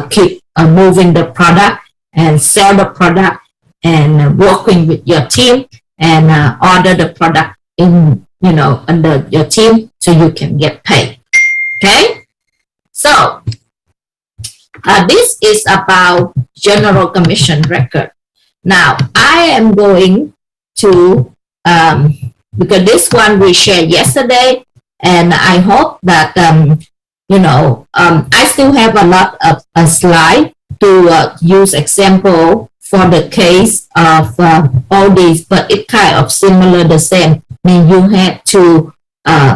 keep moving the product and sell the product and working with your team and order the product in, under your team so you can get paid. Okay? So, this is about general commission record. Now, I am going to, because this one we shared yesterday, and I hope that, I still have a lot of a slide to use example for the case of all these, but it kind of similar the same. I mean, you have to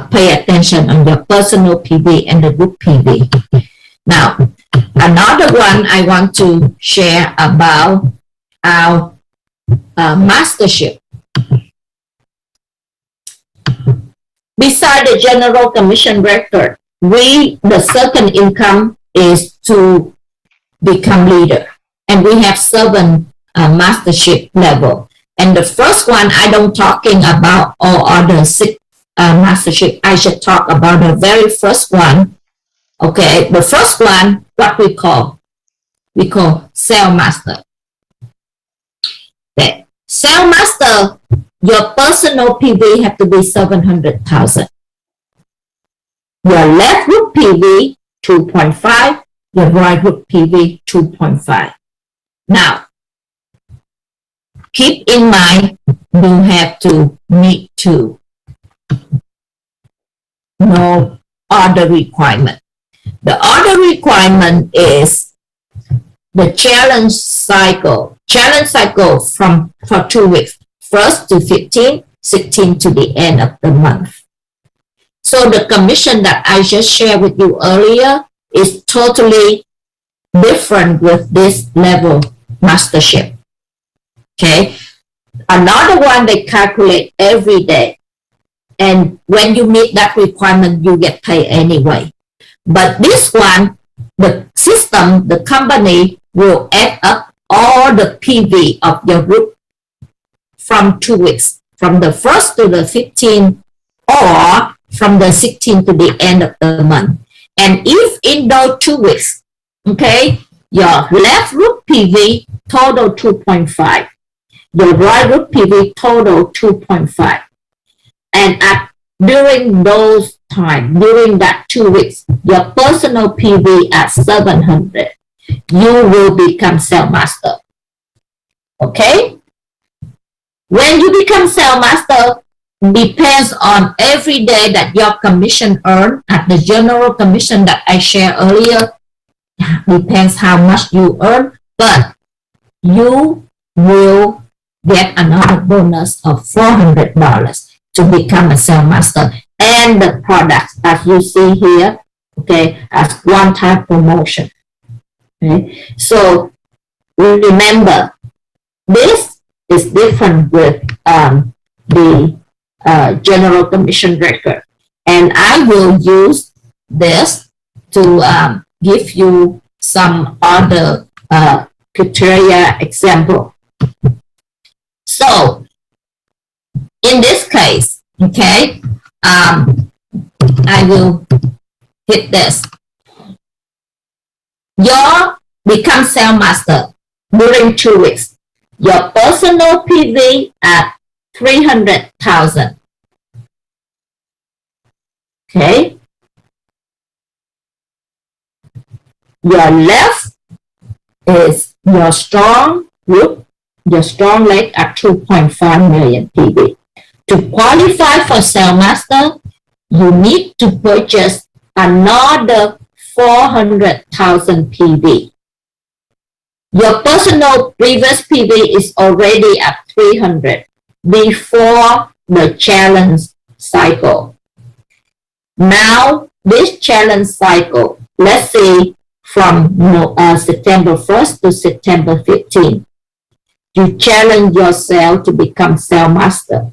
pay attention on your personal PV and the group PV. Now, another one I want to share about our mastership. Beside the general commission record, the second income is to become leader. And we have 7 mastership level. And the first one, I don't talking about all other 6 mastership. I should talk about the very first one. Okay, the first one, what we call sale master. Okay. Sale master, your personal PV have to be 700,000. Your left group PV 2.5, your right group PV 2.5. Now, keep in mind you have to meet 2. No other requirement. The other requirement is the challenge cycle. Challenge cycle for 2 weeks, 1st to 15, 16 to the end of the month. So the commission that I just shared with you earlier is totally different with this level mastership. Okay. Another one they calculate every day. And when you meet that requirement, you get paid anyway. But this one, the system, the company will add up all the PV of your group from 2 weeks, from the 1st to the 15th, or from the 16th to the end of the month. And if in those 2 weeks, okay, your left group PV total 2.5, your right group PV total 2.5, and during those time, during that 2 weeks, your personal PV at 700, you will become sale master. Okay? When you become sale master, depends on every day that your commission earned at the general commission that I shared earlier. Depends how much you earn, but you will get another bonus of $400 to become a sale master. And the products, as you see here, okay, as one-time promotion. Okay, so remember, this is different with the general commission record, and I will use this to give you some other criteria example. So in this case, okay, I will hit this. You become sale master during 2 weeks. Your personal PV at 300,000. Okay. Your left is your strong group, your strong leg at 2.5 million PV. To qualify for Sale Master, you need to purchase another 400,000 PV. Your personal previous PV is already at 300 before the challenge cycle. Now, this challenge cycle, let's say from September 1st to September 15th, you challenge yourself to become Sale Master,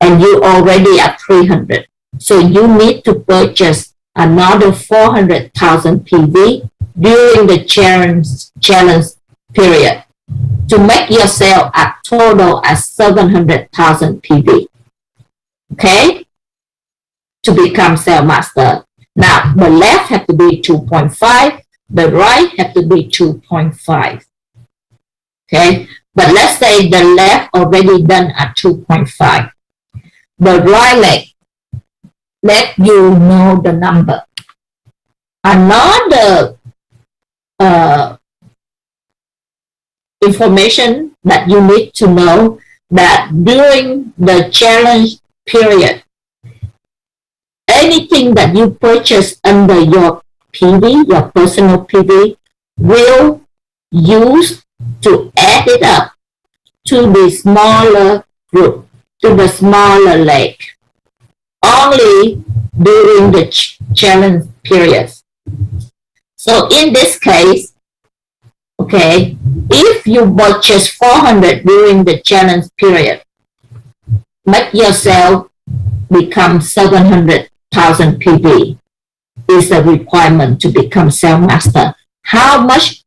and you already at 300. So you need to purchase another 400,000 PV during the challenge period to make yourself a total at 700,000 PV. Okay? To become Sale Master. Now, the left have to be 2.5, the right have to be 2.5. Okay? But let's say the left already done at 2.5. The right leg, let you know the number. Another information that you need to know that during the challenge period, anything that you purchase under your PV, your personal PV, will use to add it up to the smaller group, to the smaller leg, only during the challenge period. So in this case, okay, if you purchase 400 during the challenge period, make yourself become 700,000 PV is a requirement to become Sale Master. How much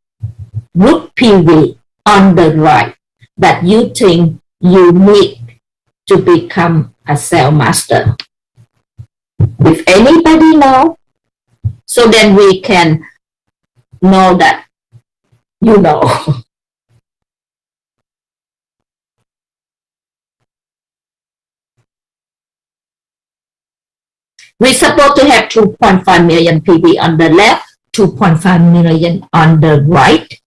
group PV on the right that you think you need to become a Sale Master? If anybody know, so then we can know that you know. We're supposed to have 2.5 million PV on the left, 2.5 million on the right.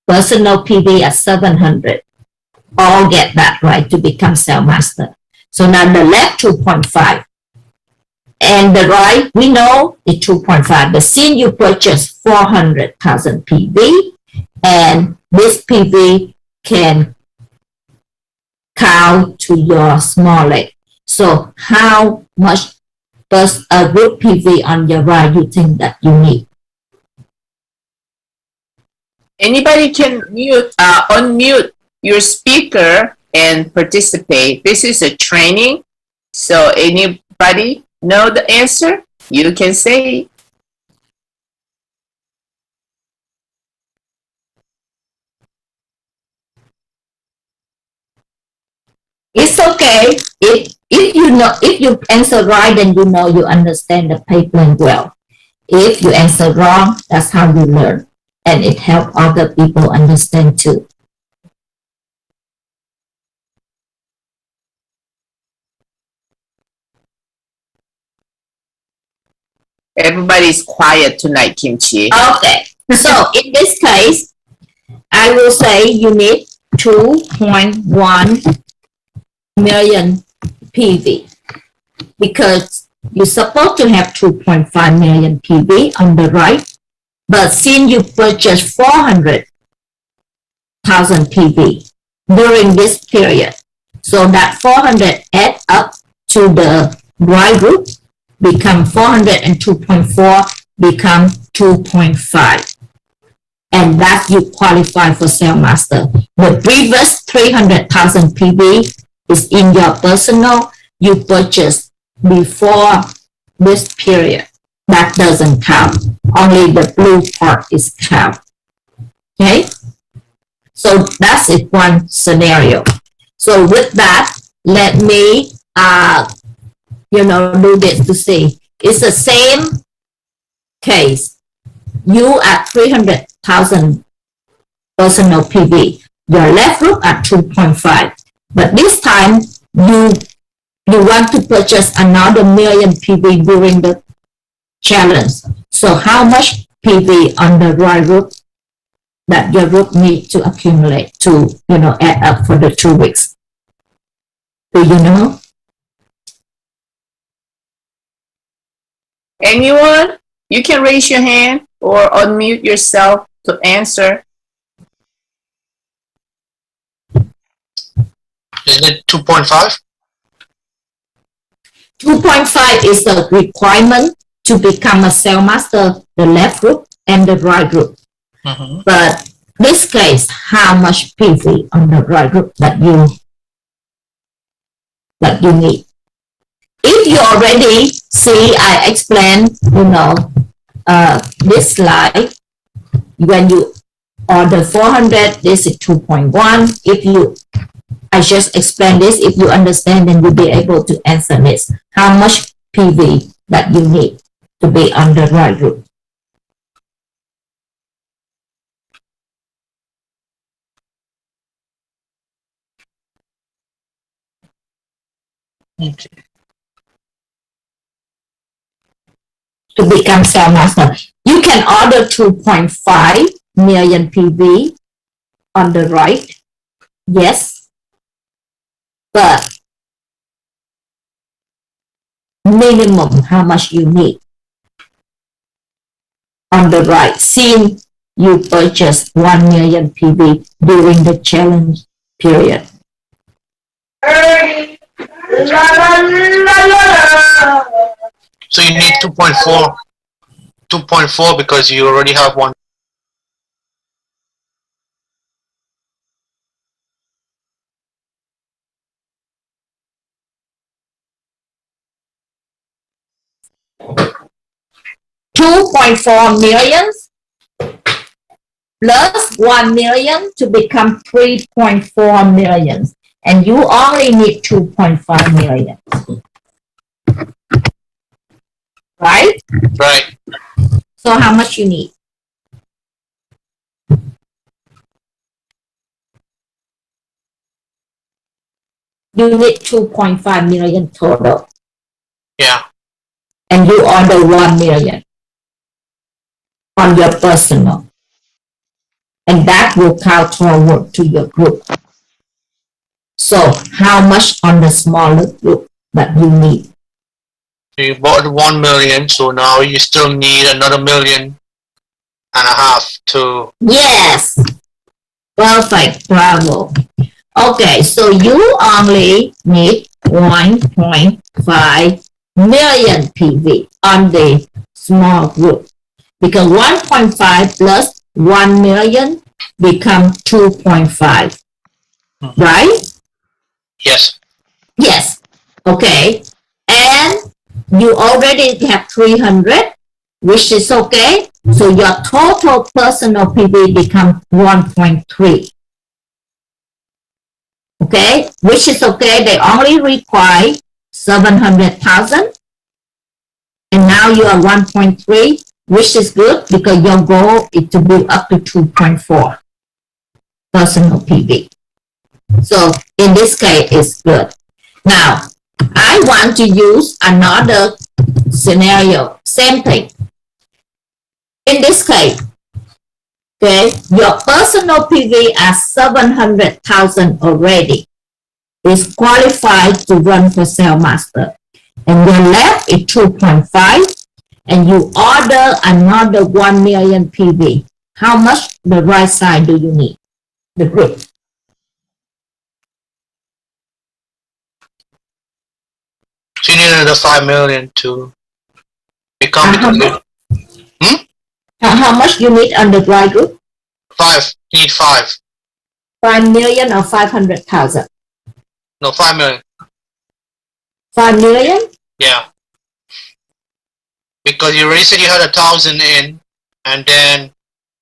Personal PV at 700. All get that right to become Sale Master. So now the left 2.5 and the right we know is 2.5. But since you purchase 400,000 PV, and this PV can count to your small leg. So how much does a group PV on your right you think that you need?
Anybody can unmute your speaker and participate. This is a training. So anybody know the answer? You can say.
It's okay. If you know, if you answer right, then you know you understand the paper well. If you answer wrong, that's how you learn. And it helps other people understand too.
Everybody's quiet tonight, Kimchi.
Okay. So in this case, I will say you need 2.1 million PV because you're supposed to have 2.5 million PV on the right, but since you purchased 400,000 PV during this period, so that 400 add up to the right group, become 400 and 2.4 become 2.5. And that you qualify for Sale Master. The previous 300,000 PV is in your personal, you purchased before this period. That doesn't count. Only the blue part is count. Okay? So that's it, one scenario. So with that, let me do this to see. It's the same case. You at 300,000 personal PV. Your left group at 2.5. But this time, you you want to purchase another million PV during the challenge. So how much PV on the dry group that your group need to accumulate to, add up for the 2 weeks? Do you know?
Anyone? You can raise your hand or unmute yourself to answer.
Isn't it 2.5?
2.5 is the requirement to become a cell master, the left group and the right group.
Mm-hmm.
But this case, how much PV on the right group that you need? If you already see, I explained, this slide. When you order 400, this is 2.1. I just explained this. If you understand, then you'll be able to answer this. How much PV that you need to be on the right group?
Okay.
To become cell master, you can order 2.5 million PV on the right. Yes, but minimum how much you need on the right, since you purchased 1 million PV during the challenge period.
So you need 2.4. 2.4 because you already have one.
$2.4 million plus 1 million to become 3.4 million. And you only need 2.5 million. Right?
Right.
So how much you need? You need 2.5 million total.
Yeah.
And you order 1 million on your personal. And that will count forward to your group. So how much on the smaller group that you need?
So you bought 1 million, so now you still need another 1.5 million to.
Yes. Perfect. Bravo. Okay, so you only need 1.5 million PV on the small group, because 1.5 plus 1 million become 2.5, right?
Yes.
Yes. Okay. And you already have 300, which is okay. So your total personal PV become 1.3. Okay, which is okay. They only require 700,000. And now you are 1.3, which is good because your goal is to build up to 2.4 personal PV. So in this case, it's good. Now, I want to use another scenario, same thing. In this case, okay, your personal PV are 700,000 already. Is qualified to run for cell master. And your left is 2.5, and you order another 1 million PV. How much the right side do you need? The group.
So you need another 5 million to become
How much you need on the dry group?
5. You need 5.
5 million or 500,000?
No, 5 million.
5 million?
Yeah. Because you already said you had 1,000 in, and then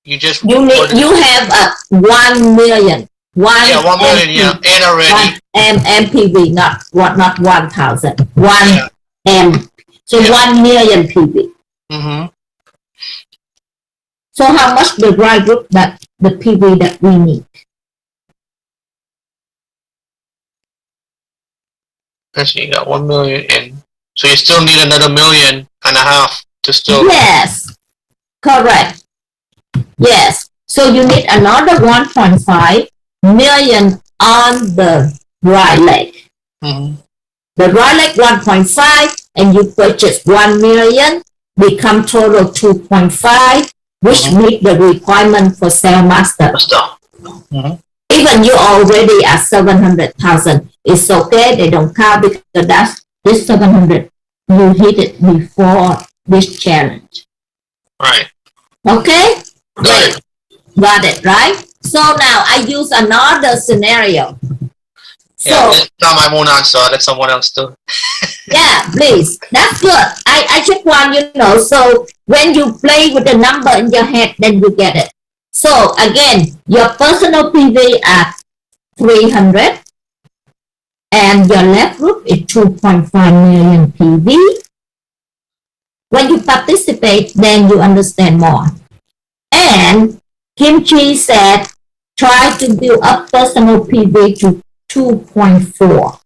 you just.
You have a 1 million.
1 million, yeah, in already.
1 MPV, not 1,000. 1 M. So
Yeah.
1 million PV.
Mm-hmm.
So how much the dry group that the PV that we need?
Let's see, you got 1 million in. So you still need another 1.5 million to still.
Yes, correct. Yes. So you need another 1.5 million on the right leg.
Mhm.
The right leg 1.5 and you purchase 1 million, become total 2.5, which meet the requirement for sale master.
Stop. Mhm.
Even you already at 700,000, it's okay. They don't count because that's this 700 you hit it before this challenge.
Right.
Okay,
Got
great.
it.
Got it, right? So now I use another scenario.
Yeah,
So
this time I won't answer. Let someone else do.
yeah, please. That's good. I just want you to know. So when you play with the number in your head, then you get it. So again, your personal PV at 300 and your left group is 2.5 million PV. When you participate, then you understand more. And Kimchi said, try to build up personal PV to 2.4.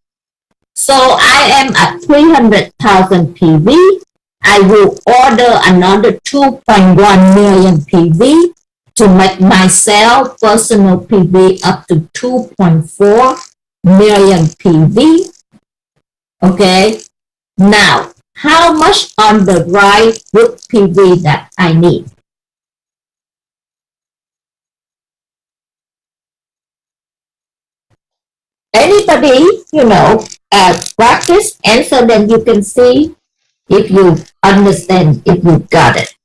So I am at 300,000 PV. I will order another 2.1 million PV to make myself personal PV up to 2.4 million PV. Okay. Now, how much on the right group PV that I need? Anybody, practice, answer, then you can see if you understand, if you got it.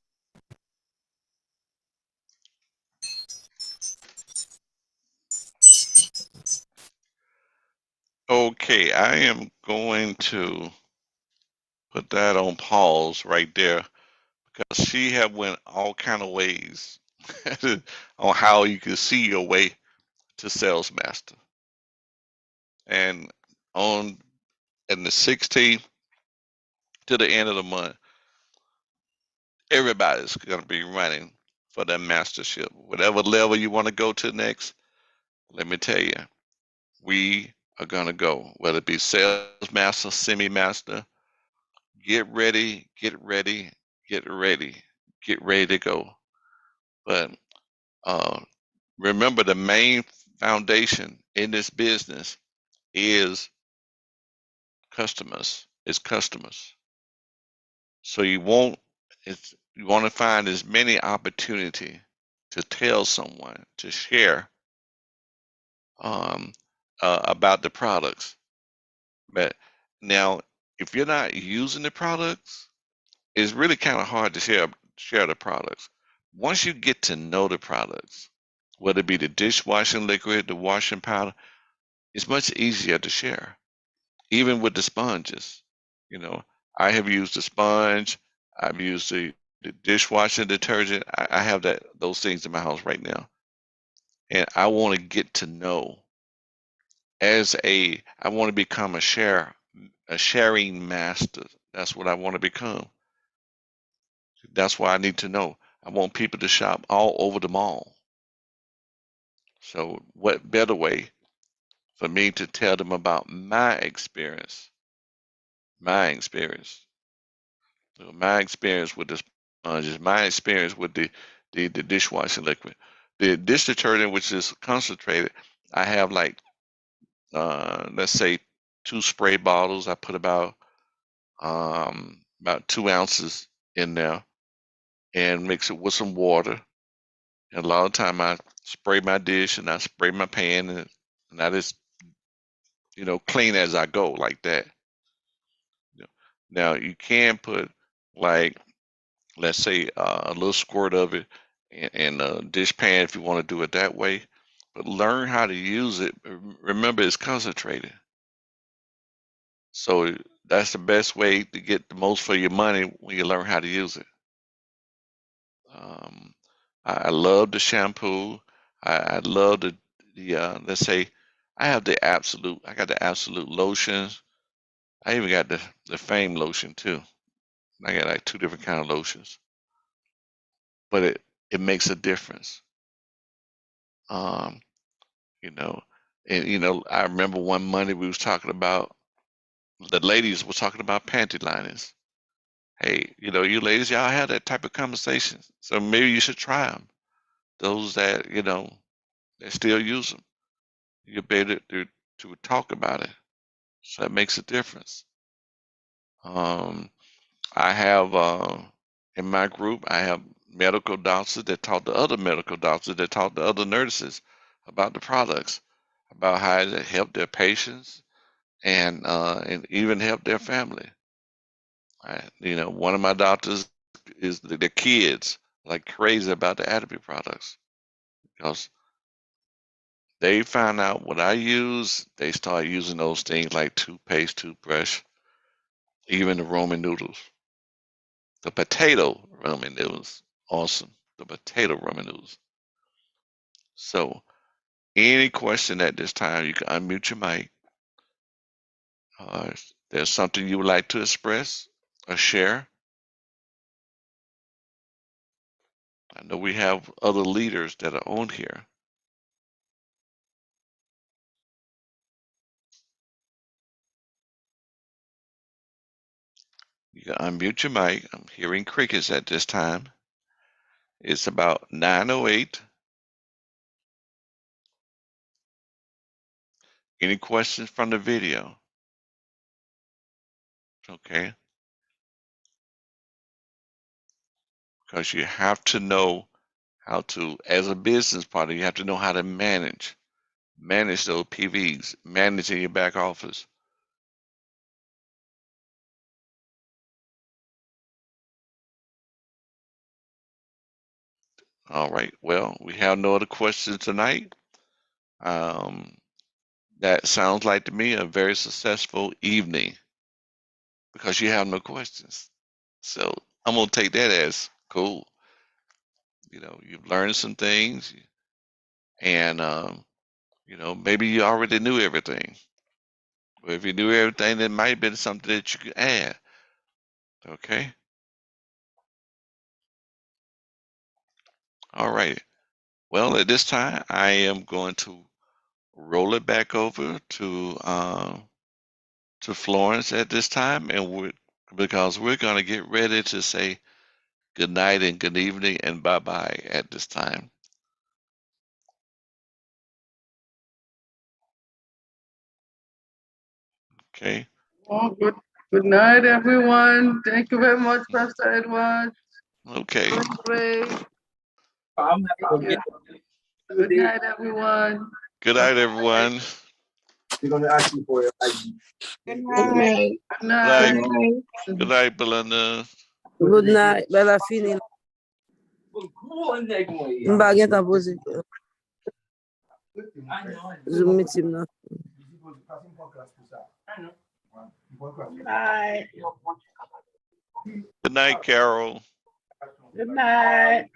Okay, I am going to put that on pause right there because she have went all kind of ways on how you can see your way to sales master. And on in the 16th to the end of the month, everybody's going to be running for that mastership. Whatever level you want to go to next, let me tell you, we are going to go. Whether it be sales master, semi master, get ready, get ready, get ready, get ready to go. But uh, remember, the main foundation in this business is customers. It's customers. So you want to find as many opportunity to tell someone to share um, about the products. But now, if you're not using the products, it's really kind of hard to share the products. Once you get to know the products, whether it be the dishwashing liquid, the washing powder, it's much easier to share. Even with the sponges, you know, I have used the sponge, I've used the dishwashing detergent. I have those things in my house right now, and I want to get to know I want to become a sharing master. That's what I want to become. That's why I need to know. I want people to shop all over the mall. So, what better way for me to tell them about my experience? My experience. So my experience with the sponges, my experience with the dishwashing liquid. The dish detergent, which is concentrated, I have like, let's say 2 spray bottles. I put about 2 ounces in there and mix it with some water. And a lot of time I spray my dish and I spray my pan and I just, clean as I go like that. You know. Now you can put like, let's say a little squirt of it in a dish pan if you want to do it that way. But learn how to use it. Remember, it's concentrated. So that's the best way to get the most for your money when you learn how to use it. Um, I love the shampoo. I love the let's say I got the absolute lotions. I even got the Fame lotion too. I got like 2 different kind of lotions, but it makes a difference. Um, you know, and I remember one Monday we was talking about the ladies were talking about panty liners. Hey, you ladies, y'all have that type of conversation. So maybe you should try them. Those that, that still use them. You're better to talk about it. So that makes a difference. I have in my group, I have medical doctors that talk to other medical doctors that talk to other nurses about the products, about how it help their patients and even help their family. One of my doctors is the kids like crazy about the Atomy products because they found out what I use. They start using those things like toothpaste, toothbrush, even the Roman noodles. The potato ramen noodles, awesome. The potato ramen noodles. So, any question at this time, you can unmute your mic. If there's something you would like to express or share. I know we have other leaders that are on here. You can unmute your mic. I'm hearing crickets at this time. It's about 9:08. Any questions from the video? Okay. Because you have to know how to, as a business partner, you have to know how to manage those PVs, manage in your back office. All right. Well, we have no other questions tonight. That sounds like to me a very successful evening because you have no questions. So I'm gonna take that as cool. You've learned some things, and maybe you already knew everything. But if you knew everything, there might have been something that you could add. Okay. All right. Well, at this time, I am going to roll it back over to Florence at this time, and because we're going to get ready to say good night and good evening and bye bye at this time. Okay.
Oh, good night, everyone. Thank you very much, Pastor Edward.
Okay.
Great. Thank you. Good night, everyone.
Good night, everyone.
Good
Good
night.
Good night.
Good night, Belinda.
Good night. Bella fini. Mbage ta pose. Zoom meeting na.
Bye.
Good night, Carol.
Good night.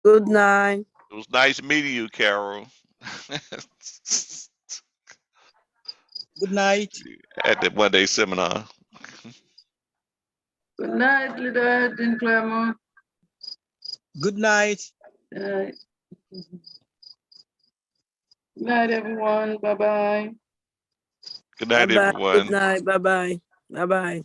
Good night.
It was nice meeting you, Carol.
Good night.
At the one-day seminar.
Good night, Leader Dean Clermont.
Good night.
Good night, everyone. Bye-bye.
Good night,
Bye bye.
everyone.
Good night. Bye bye. Bye bye.